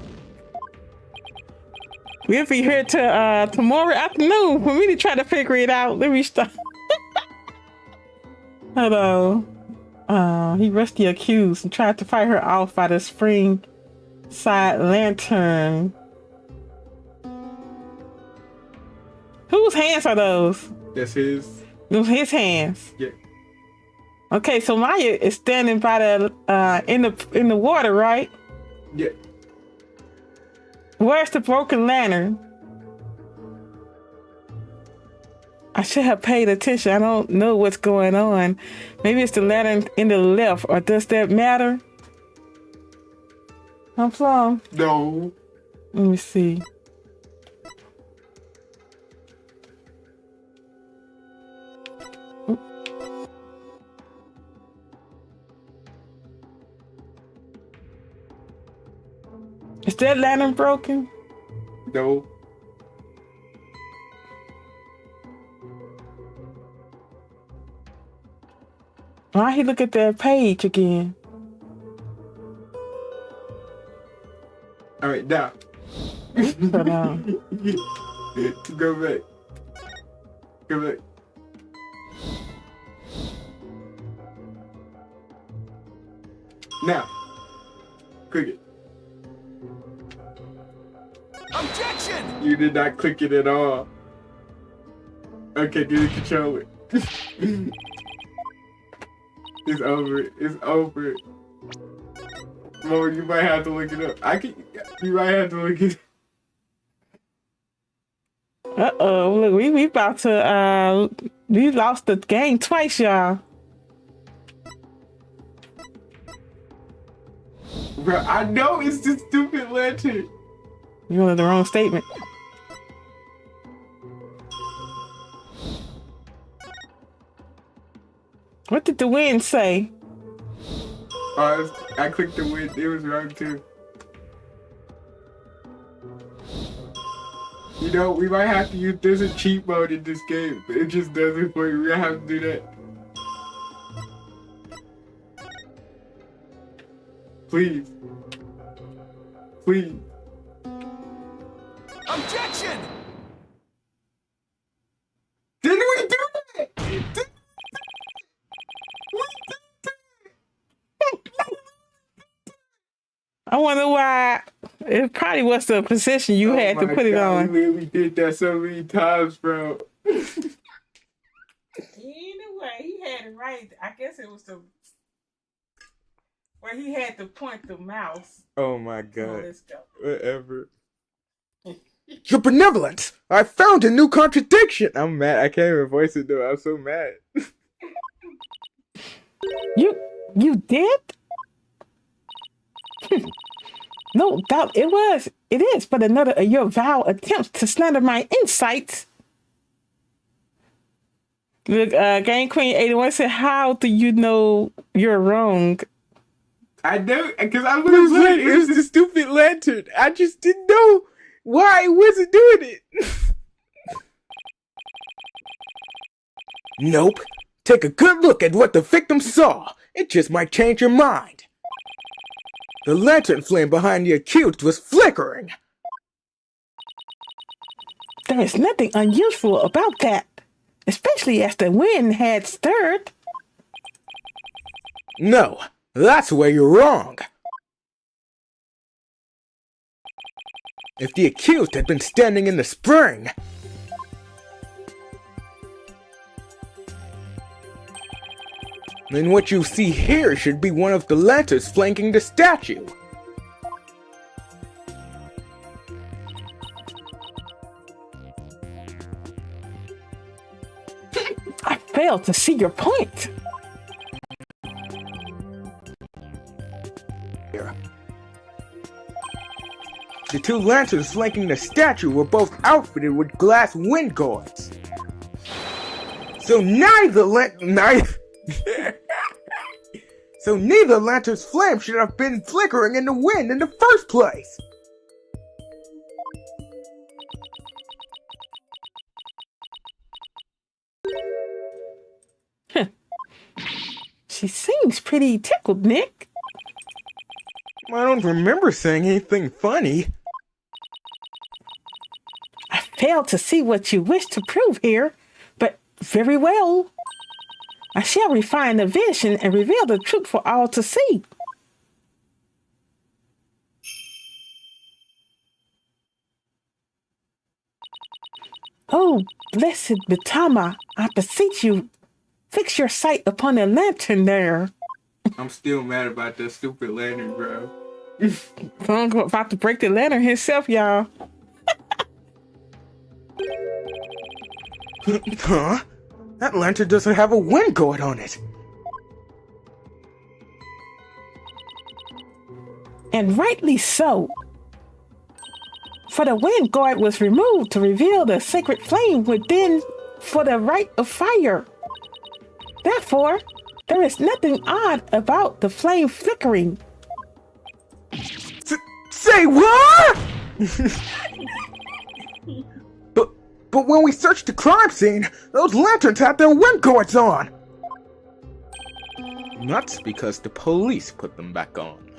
We'll be here till tomorrow afternoon for me to try to figure it out. Let me stop. Hello. He rushed the accused and tried to fight her off by the spring side lantern. Whose hands are those? That's his. Those his hands. Yeah. Okay, so Maya is standing by the in the water, right? Yeah. Where's the broken lantern? I should have paid attention. I don't know what's going on. Maybe it's the lantern in the left, or does that matter? I'm flowing. No. Let me see. Is that lantern broken? No. Why he look at that page again? All right, now. Shut down. Go back. Go back. Now. Click it. Objection! You did not click it at all. Okay, give the controller. It's over. It's over. Mo, you might have to look it up. You might have to look it up. Uh-oh, look, we about to, we lost the game twice, y'all. Bro, I know it's the stupid lantern. You wanted the wrong statement. What did the wind say? I clicked the wind. It was wrong too. You know, we might have to use, there's a cheat mode in this game. It just does it for you. We're gonna have to do that. Please. Please. Objection! Did we do it? I wonder why. It probably was the position you had to put it on. We literally did that so many times, bro. Anyway, he had it right. I guess it was the where he had to point the mouse. Oh my Oh, god. let's go. Whatever. Your benevolence! I found a new contradiction! I'm mad. I can't even voice it though. I'm so mad. You did? No doubt it is, but another of your vile attempts to slander my insights. Look, Game Queen 81 said, how do you know you're wrong? I know, because I was like, it was the stupid lantern. I just didn't know why it wasn't doing it. Nope. Take a good look at what the victim saw. It just might change your mind. The lantern flame behind the accused was flickering. There is nothing unusual about that, especially as the wind had stirred. No, that's where you're wrong. If the accused had been standing in the spring, then what you see here should be one of the lanterns flanking the statue. fail to see your point. The two lanterns flanking the statue were both outfitted with glass wind guards. So neither lantern's flame should have been flickering in the wind in the first place. She seems pretty tickled, Nick. I don't remember saying anything funny. I failed to see what you wish to prove here, but very well. I shall refine the vision and reveal the truth for all to see. Oh, blessed Mitama, I beseech you, fix your sight upon the lantern there. I'm still mad about that stupid lantern, bro. I'm about to break the lantern himself, y'all. Huh? That lantern doesn't have a wind guard on it. And rightly so. For the wind guard was removed to reveal the sacred flame within for the rite of fire. Therefore, there is nothing odd about the flame flickering. Say what? But when we searched the crime scene, those lanterns had their wind guards on. That's because the police put them back on.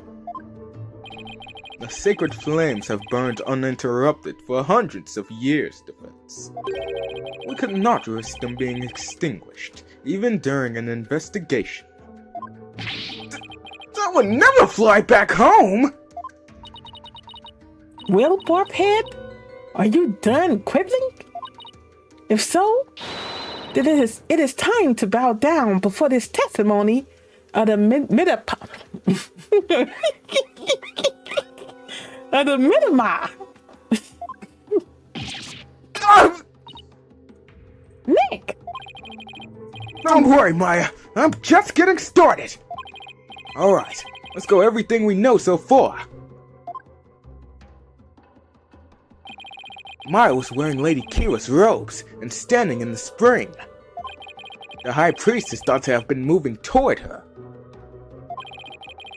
The sacred flames have burned uninterrupted for hundreds of years, Defense. We could not risk them being extinguished, even during an investigation. That would never fly back home! Well, Barphead, are you done quibbling? If so, then it is time to bow down before this testimony of the of the Minima. Nick! Don't worry, Maya. I'm just getting started. Alright, let's go everything we know so far. Maya was wearing Lady Kira's robes and standing in the spring. The High Priest is thought to have been moving toward her.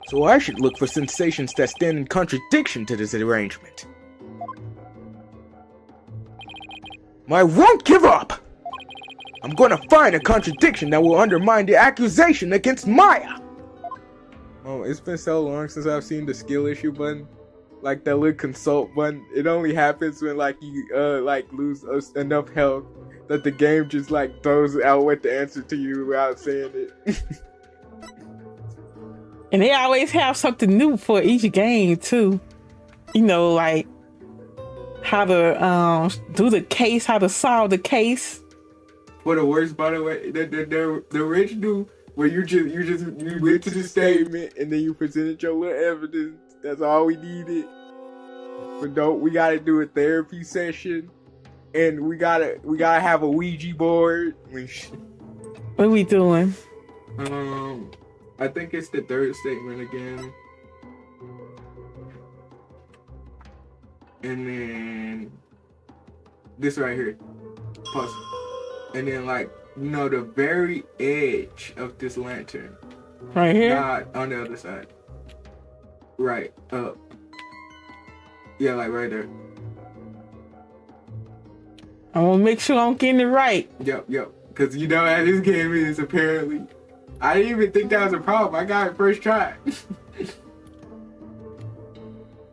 So I should look for sensations that stand in contradiction to this arrangement. I won't give up! I'm gonna find a contradiction that will undermine the accusation against Maya! Oh, it's been so long since I've seen the skill issue button. Like that little consult button. It only happens when like you lose enough health that the game just like throws out what the answer to you without saying it. And they always have something new for each game too. You know, like how to do the case, how to solve the case. For the worst, by the way, the original where you went to the statement and then you presented your little evidence. That's all we needed. But we gotta do a therapy session, and we gotta have a Ouija board. What are we doing? I think it's the third statement again. And then this right here. Pause. And then the very edge of this lantern. Right here? Not on the other side. Right up. Yeah, like right there. I want to make sure I'm getting it right. Yep. Because you know how this game is, apparently. I didn't even think that was a problem. I got it first try.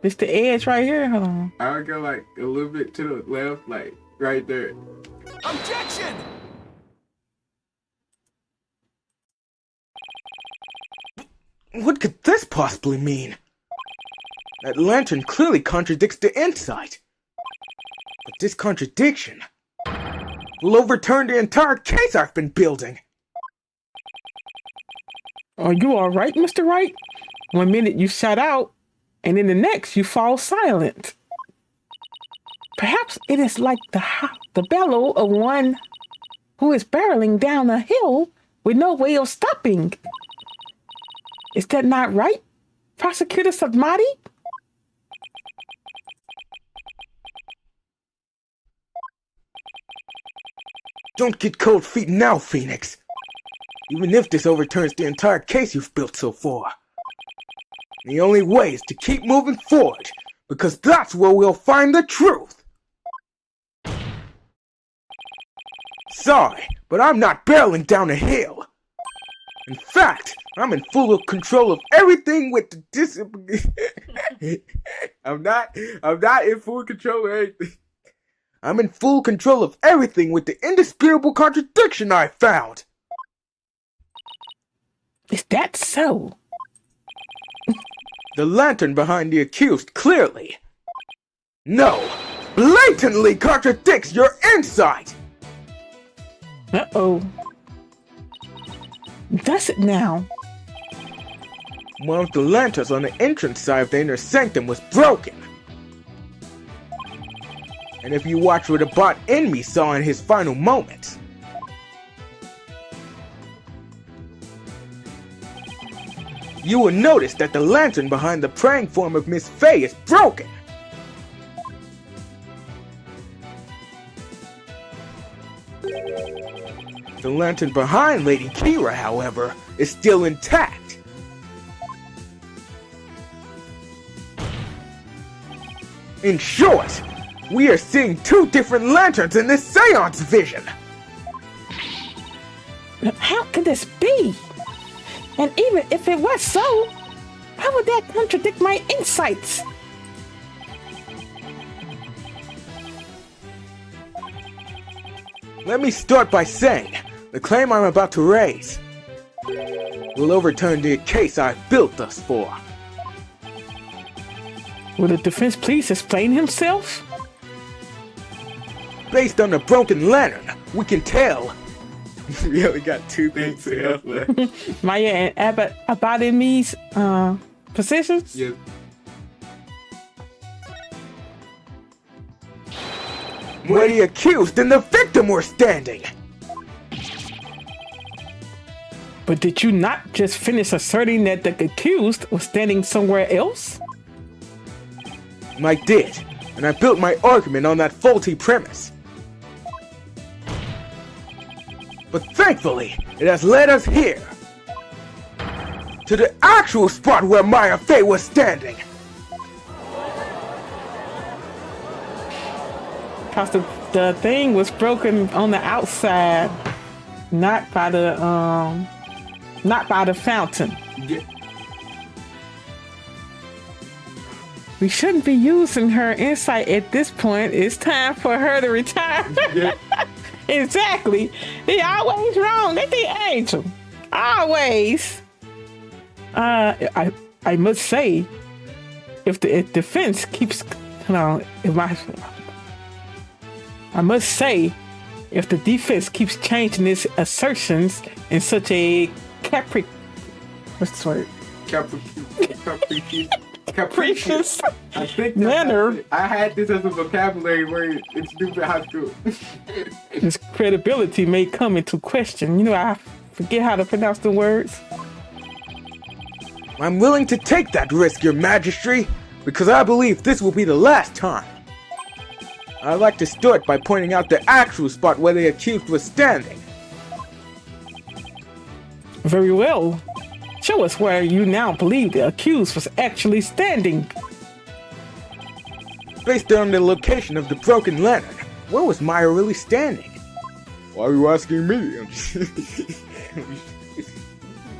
It's the edge right here. Hold on. I would go like a little bit to the left, like right there. Objection! What could this possibly mean? That lantern clearly contradicts the insight. But this contradiction will overturn the entire case I've been building. Are you all right, Mr. Wright? 1 minute you shout out, and in the next you fall silent. Perhaps it is like the bellow of one who is barreling down a hill with no way of stopping. Is that not right, Prosecutor Sadmati? Don't get cold feet now, Phoenix. Even if this overturns the entire case you've built so far. The only way is to keep moving forward, because that's where we'll find the truth. Sorry, but I'm not barreling down a hill. In fact, I'm in full control of everything with the I'm not in full control of everything. I'm in full control of everything with the indisputable contradiction I found. Is that so? The lantern behind the accused clearly, no, blatantly contradicts your insight. Uh-oh. Does it now? One of the lanterns on the entrance side of the inner sanctum was broken. And if you watch what the bot in me saw in his final moments, you will notice that the lantern behind the praying form of Miss Faye is broken. The lantern behind Lady Kira, however, is still intact. In short, we are seeing two different lanterns in this seance vision. How could this be? And even if it was so, how would that contradict my insights? Let me start by saying, the claim I'm about to raise will overturn the case I've built thus far. Will the defense please explain himself? Based on the broken lantern, we can tell. We only got two things to help left. Maya and Abademi's positions? Yep. Where the accused and the victim were standing. But did you not just finish asserting that the accused was standing somewhere else? I did, and I built my argument on that faulty premise. But thankfully, it has led us here. To the actual spot where Maya Fey was standing. Cause the thing was broken on the outside, not by the fountain. Yeah. We shouldn't be using her insight at this point. It's time for her to retire. Yeah. Exactly. They always wrong. They the angel. Always. I must say, if the defense keeps, I must say, if the defense keeps changing its assertions in such a capricious I think manner, I had this as a vocabulary word in stupid high school. his credibility may come into question. You know, I forget how to pronounce the words. I'm willing to take that risk, Your Majesty, because I believe this will be the last time. I'd like to start by pointing out the actual spot where the accused was standing. Very well. Show us where you now believe the accused was actually standing. Based on the location of the broken lantern, where was Maya really standing? Why are you asking me?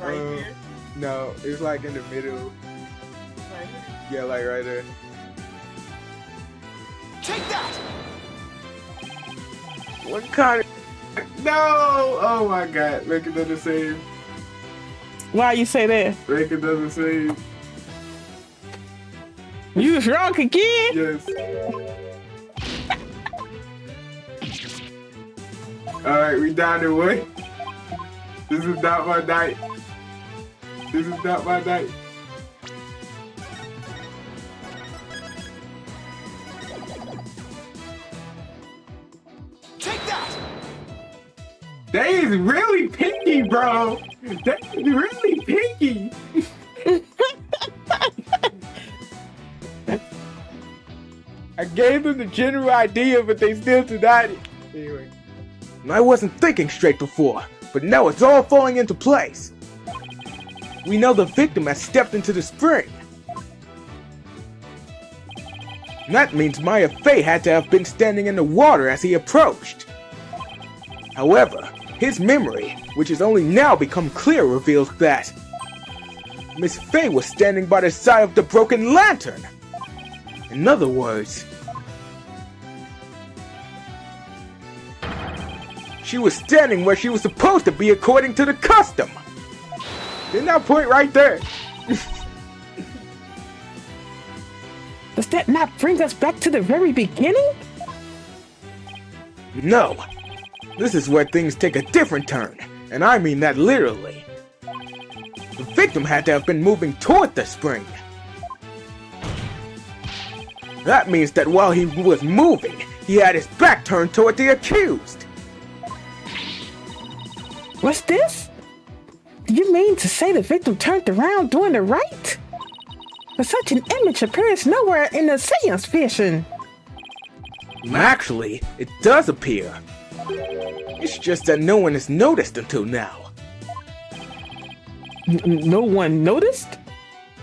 Right here. No, it's like in the middle. Right here. Yeah, like right there. Take that! What kind of... No! Oh my god, make another save. Why you say that? Make another save. You was wrong again? Yes. Alright, we down to one. This is not my night. This is not my night. Take that! They is really picky, bro. They is really picky. I gave them the general idea, but they still denied it. Anyway. I wasn't thinking straight before, but now it's all falling into place. We know the victim has stepped into the spring. That means Maya Fey had to have been standing in the water as he approached. However, his memory, which has only now become clear, reveals that Miss Fey was standing by the side of the broken lantern. In other words, she was standing where she was supposed to be according to the custom. Isn't that point right there? Does that not bring us back to the very beginning? No. This is where things take a different turn, and I mean that literally. The victim had to have been moving toward the spring. That means that while he was moving, he had his back turned toward the accused. What's this? Do you mean to say the victim turned around doing the right? But such an image appears nowhere in the seance vision. Actually, it does appear. It's just that no one has noticed until now. No one noticed?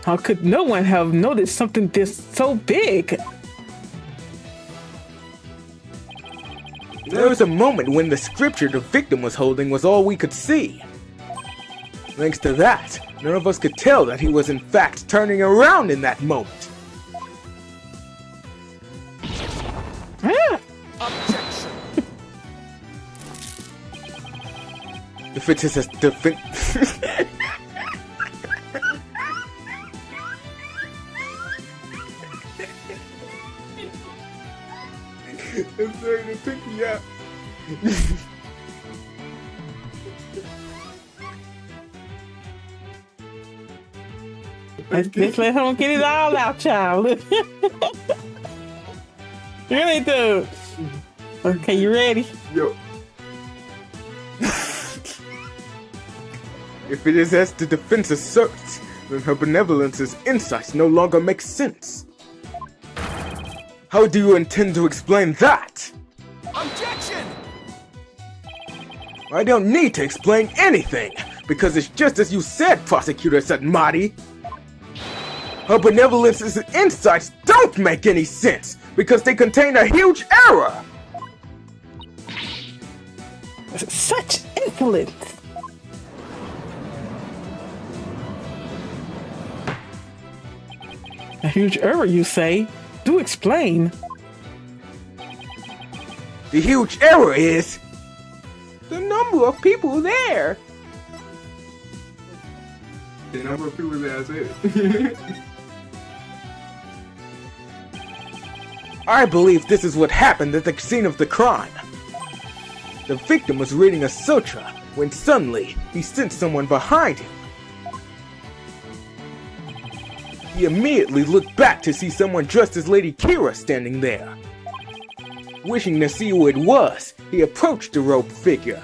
How could no one have noticed something this so big? There was a moment when the scripture the victim was holding was all we could see. Thanks to that, none of us could tell that he was in fact turning around in that moment. Objection. If it is a I'm sorry to pick me up. Let's let him get it all out, child. Really do. Okay, you ready? Yo. If it is as the defense asserts, then her benevolence's insights no longer make sense. How do you intend to explain that? Objection. I don't need to explain anything, because it's just as you said, Prosecutor Satmati. Her benevolence's insights don't make any sense, because they contain a huge error! Such insolence! A huge error, you say? Do explain. The huge error is the number of people there. The number of people that I said. I believe this is what happened at the scene of the crime. The victim was reading a sutra when suddenly he sensed someone behind him. He immediately looked back to see someone dressed as Lady Kira standing there. Wishing to see who it was, he approached the robed figure.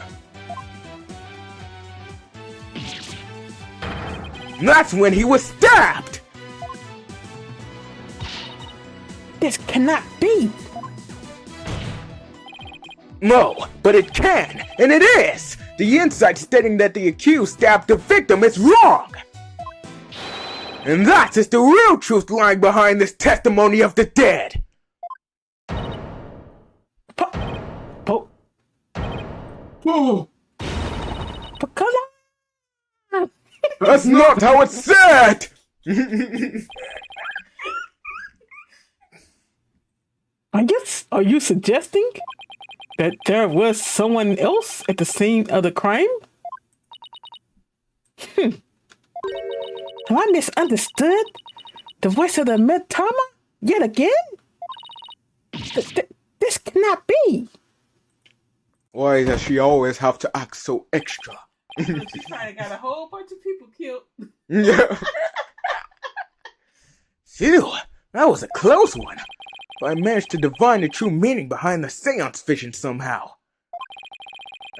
That's when he was stabbed! This cannot be! No, but it can, and it is! The insight stating that the accused stabbed the victim is wrong! And that is the real truth lying behind this testimony of the dead! Whoa. That's not how it's said! Are you suggesting that there was someone else at the scene of the crime? Have I misunderstood the voice of the Medtama yet again? This cannot be. Why does she always have to act so extra? She probably got a whole bunch of people killed. Yeah. Phew, that was a close one. But I managed to divine the true meaning behind the seance vision somehow.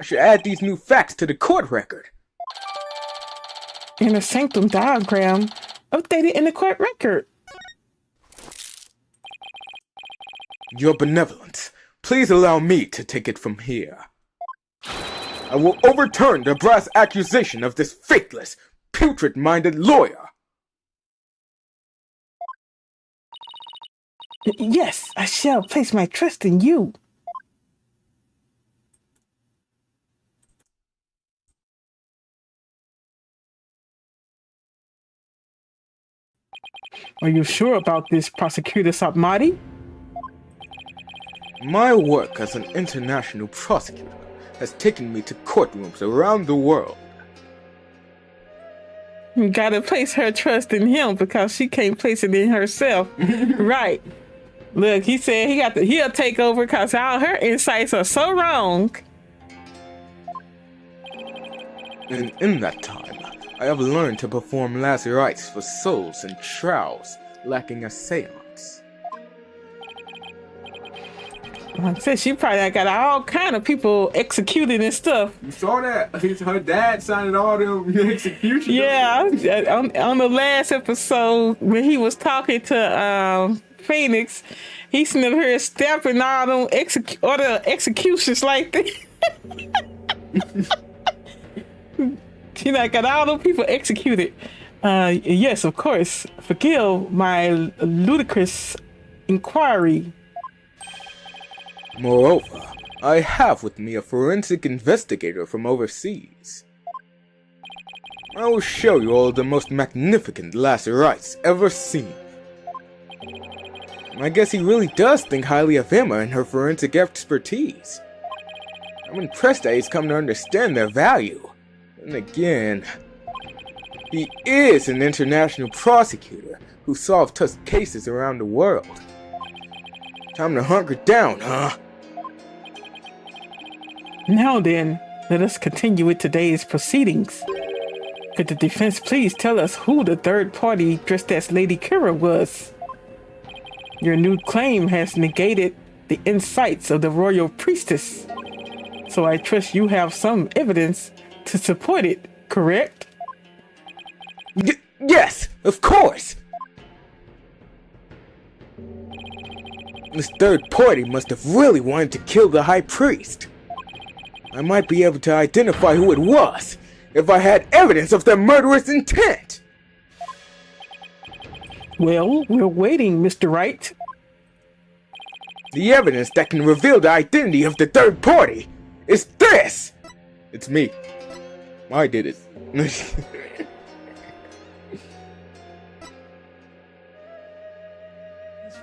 I should add these new facts to the court record. Inner sanctum diagram updated in the court record. Your benevolence, please allow me to take it from here. I will overturn the brass accusation of this faithless, putrid-minded lawyer. Yes, I shall place my trust in you. Are you sure about this, Prosecutor Sapmati? My work as an international prosecutor has taken me to courtrooms around the world. You gotta place her trust in him because she can't place it in herself. Right. Look, he said he'll take over because all her insights are so wrong. And in that time, I have learned to perform last rites for souls and trials lacking a seance. I said she probably got all kind of people executed and stuff. You saw that? Her dad signed all them executions. Yeah, on the last episode when he was talking to Phoenix, he sitting up here stamping all them executions like that. She like got all them people executed. Yes, of course. Forgive my ludicrous inquiry. Moreover, I have with me a forensic investigator from overseas. I will show you all the most magnificent last rites ever seen. I guess he really does think highly of Emma and her forensic expertise. I'm impressed that he's come to understand their value. And again, he is an international prosecutor who solved tough cases around the world. Time to hunker down, huh? Now then, let us continue with today's proceedings. Could the defense please tell us who the third party dressed as Lady Kira was? Your new claim has negated the insights of the royal priestess, so I trust you have some evidence to support it, correct? Yes, of course! This third party must have really wanted to kill the high priest. I might be able to identify who it was if I had evidence of their murderous intent. Well, we're waiting, Mr. Rite. The evidence that can reveal the identity of the third party is this! It's me. I did it. This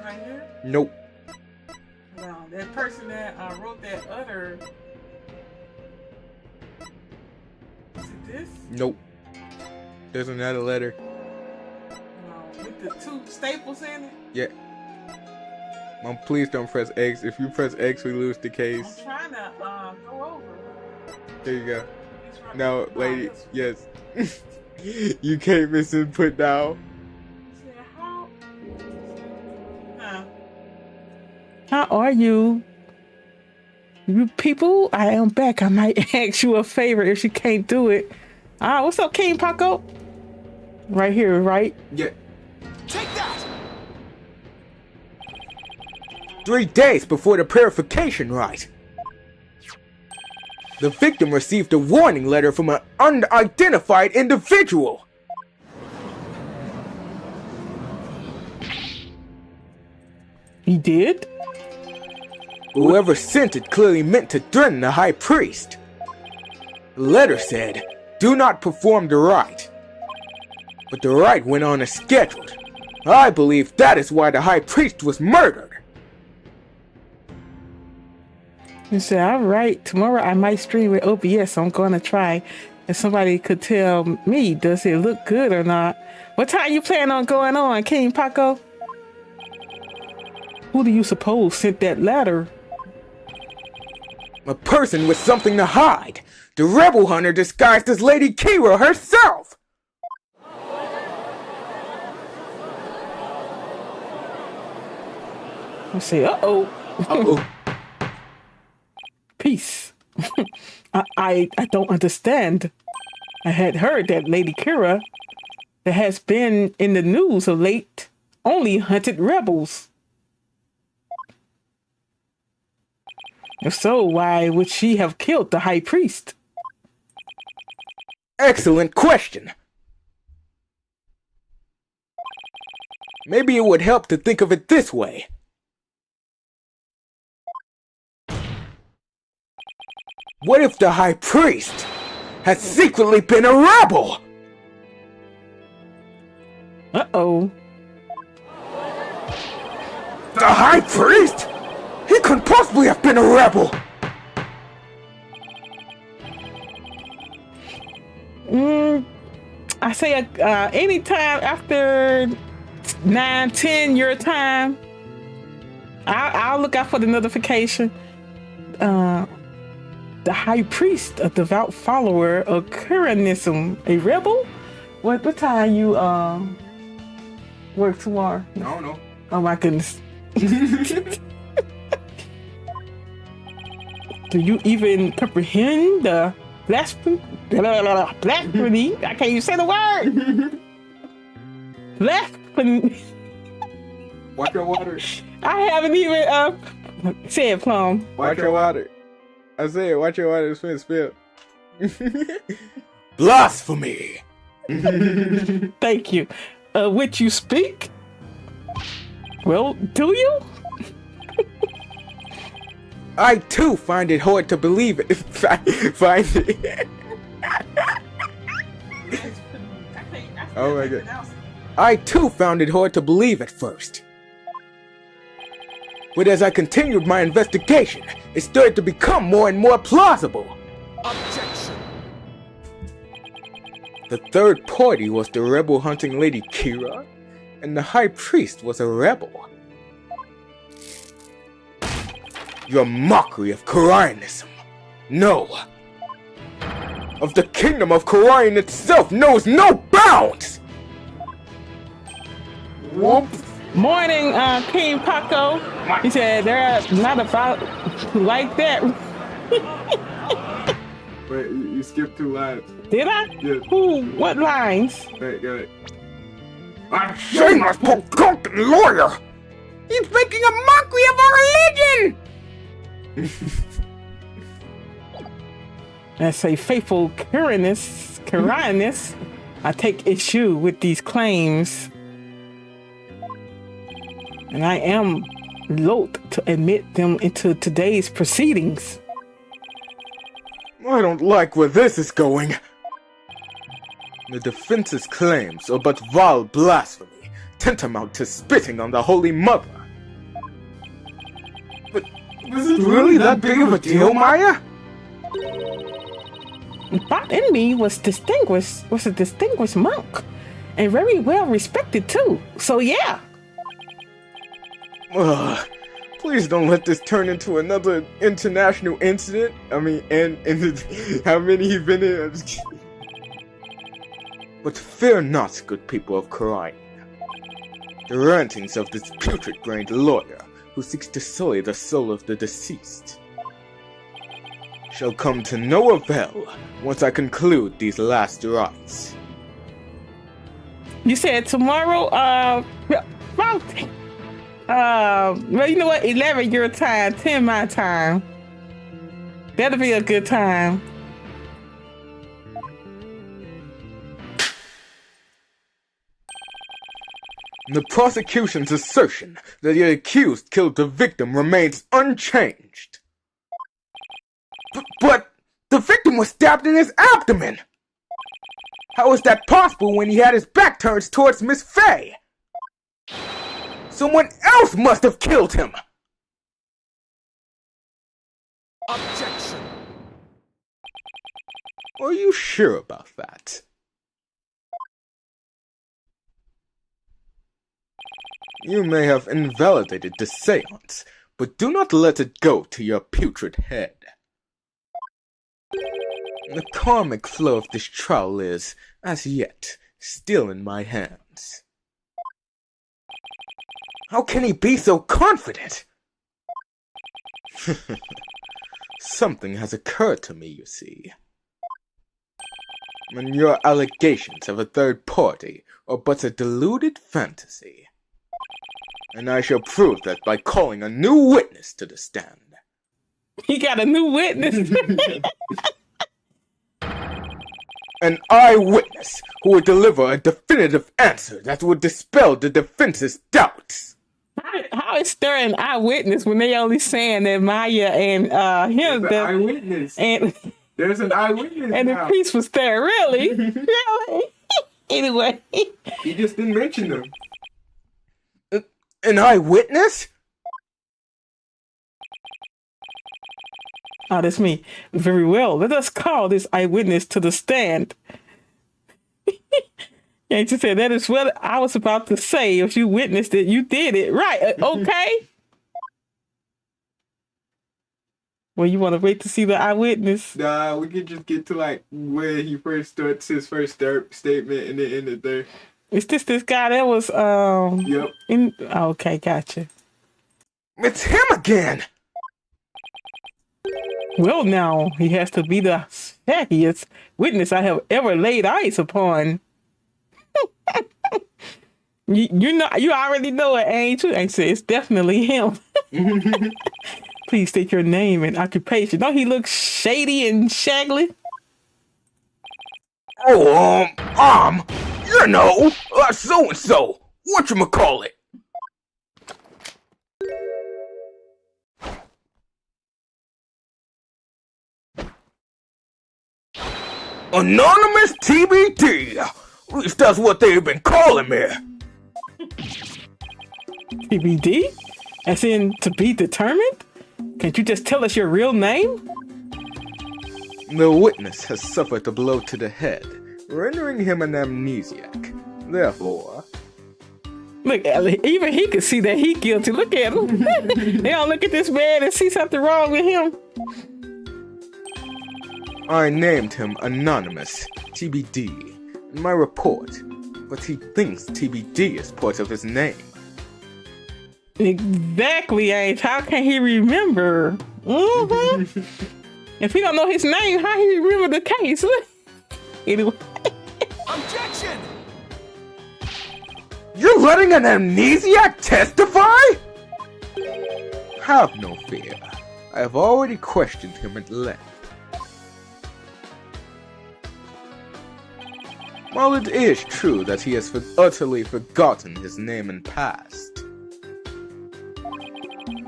right here? Nope. No, that person that wrote that other. Is it this? Nope. There's another letter. No, with the two staples in it? Yeah. Mom, please don't press X. If you press X, we lose the I'm case. trying to go over. There you go. It's right No, there. lady. Yes. You can't miss input now. How are you? You people, I am back. I might ask you a favor if she can't do it. What's up, King Paco? Right here, right? Yeah. Take that! 3 days before the purification rite, the victim received a warning letter from an unidentified individual. He did? Whoever sent it clearly meant to threaten the high priest. The letter said, "Do not perform the rite." But the rite went on as scheduled. I believe that is why the high priest was murdered. He said, all right, tomorrow I might stream with OBS, so I'm going to try. If somebody could tell me, does it look good or not? What time you plan on going on, King Paco? Who do you suppose sent that letter? A person with something to hide. The rebel hunter disguised as Lady Kira herself. Let's see, uh-oh. Uh-oh. Peace. I don't understand. I had heard that Lady Kira, that has been in the news of late, only hunted rebels. If so, why would she have killed the High Priest? Excellent question. Maybe it would help to think of it this way. What if the High Priest has secretly been a rebel? Uh-oh. The High Priest? He couldn't possibly have been a rebel! I say anytime after 9-10 your time, I'll look out for the notification. The High Priest, a devout follower of Kuranism, a rebel? What time you work tomorrow? I don't know. Oh my goodness. Do you even comprehend the blasphemy? Blasphemy? I can't even say the word. Blasphemy. Watch your water. I haven't even say it, Plum. Watch your water. I said, watch your water. Spill. Blasphemy. Thank you. Which you speak? Well, do you? I too find it hard to believe it. Find it. Oh my god. I too found it hard to believe at first. But as I continued my investigation, it started to become more and more plausible. Objection. The third party was the rebel hunting Lady Kira, and the High Priest was a rebel. Your mockery of Koryanism. No. Of the kingdom of Koryan itself knows no bounds! Whoop. Morning, King Paco. He said they're not about like that. Wait, you skipped 2 lines. Did I? Yeah. Who? What lines? Wait, go ahead. A shameless, pococted lawyer! He's making a mockery of our religion! As a faithful Kuranis, I take issue with these claims. And I am loath to admit them into today's proceedings. I don't like where this is going. The defense's claims are but vile blasphemy, tantamount to spitting on the Holy Mother. But was it really that big of a deal, Maya? Bot in me was a distinguished monk, and very well respected too. So yeah. Please don't let this turn into another international incident. I mean, and how many you've been in? I'm just kidding. But fear not, good people of Koryan. The rantings of this putrid-brained lawyer who seeks to sully the soul of the deceased shall come to no avail once I conclude these last rites. You said tomorrow, well, you know what? 11 your time, 10 my time. That'll be a good time. The prosecution's assertion that the accused killed the victim remains unchanged. But the victim was stabbed in his abdomen! How is that possible when he had his back turned towards Miss Faye? Someone else must have killed him! Objection. Are you sure about that? You may have invalidated the seance, but do not let it go to your putrid head. The karmic flow of this trial is, as yet, still in my hands. How can he be so confident? Something has occurred to me, you see. And your allegations of a third party are but a deluded fantasy. And I shall prove that by calling a new witness to the stand. He got a new witness. An eyewitness who will deliver a definitive answer that will dispel the defense's doubts. How is there an eyewitness when they only saying that Maya and him? There's an eyewitness. And There's an eyewitness. and the now. priest was there. Really? Really? Anyway. He just didn't mention them. An eyewitness? Oh, that's me. Very well. Let us call this eyewitness to the stand. And she said, that is what I was about to say. If you witnessed it, you did it. Right. Okay. Well, you want to wait to see the eyewitness? Nah, we could just get to like where he first starts his first statement and then end it there. Is this guy that was Yep. Okay, gotcha. It's him again! Well, now he has to be the shaggiest witness I have ever laid eyes upon. You already know it, ain't you? And say it's definitely him. Please state your name and occupation. Don't he look shady and shaggly? Oh, you know, so-and-so. Whatchamacallit? Anonymous TBD. At least that's what they've been calling me. TBD? As in to be determined? Can't you just tell us your real name? The witness has suffered a blow to the head, rendering him an amnesiac. Therefore... Look, even he could see that he guilty. Look at him. They don't look at this man and see something wrong with him. I named him Anonymous TBD in my report, but he thinks TBD is part of his name. Exactly, H. How can he remember? Mm-hmm. If he don't know his name, how he remember the case? Anyway. Objection! You're letting an amnesiac testify? Have no fear. I have already questioned him at length. While it is true that he has utterly forgotten his name and past,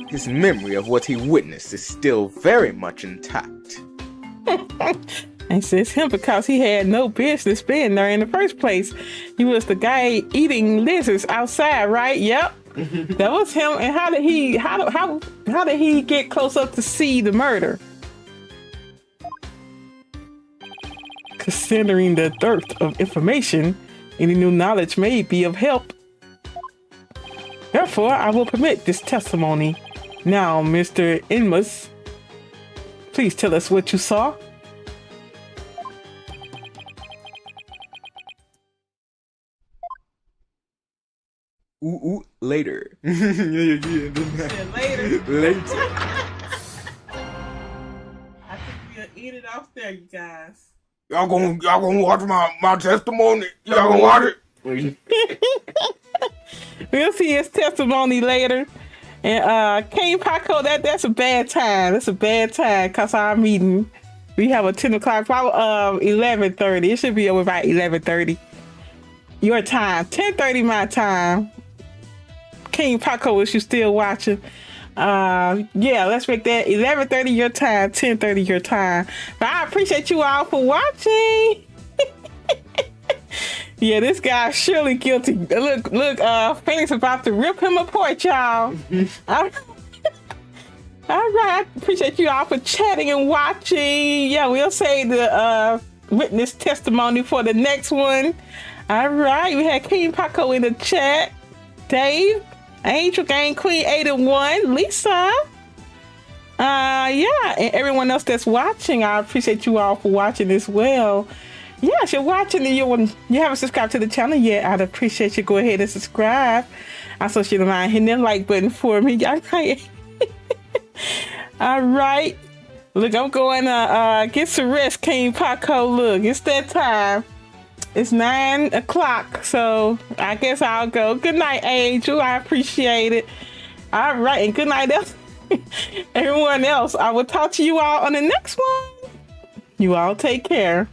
his memory of what he witnessed is still very much intact. And it's him because he had no business being there in the first place. He was the guy eating lizards outside, right? Yep. That was him. And how did he get close up to see the murder? Considering the dearth of information, any new knowledge may be of help. Therefore, I will permit this testimony. Now, Mr. Inmus, please tell us what you saw. Later. Later. Later. I think we'll eat it off there, you guys. Y'all gonna watch my testimony? Y'all gonna watch it? We'll see his testimony later. And King Paco, that's a bad time. That's a bad time because our meeting, we have a 10 o'clock, probably 11:30. It should be over by 11:30. Your time, 10:30 my time. King Paco, is you still watching? Yeah, let's make that 11:30 your time, 10:30 your time. But I appreciate you all for watching. Yeah, this guy's surely guilty. Look, Phoenix about to rip him apart, y'all. All right, appreciate you all for chatting and watching. Yeah, we'll save the witness testimony for the next one. All right, we had King Paco in the chat, Dave, Angel Gang Queen 8-1, Lisa. Yeah, and everyone else that's watching, I appreciate you all for watching as well. Yeah, if you're watching and you haven't subscribed to the channel yet, I'd appreciate you go ahead and subscribe. Also, if you don't mind hitting that like button for me. All right. Look, I'm going to get some rest, King Paco. Look, it's that time. It's 9 o'clock, so I guess I'll go. Good night, Angel. I appreciate it. All right, and good night, everyone else. I will talk to you all on the next one. You all take care.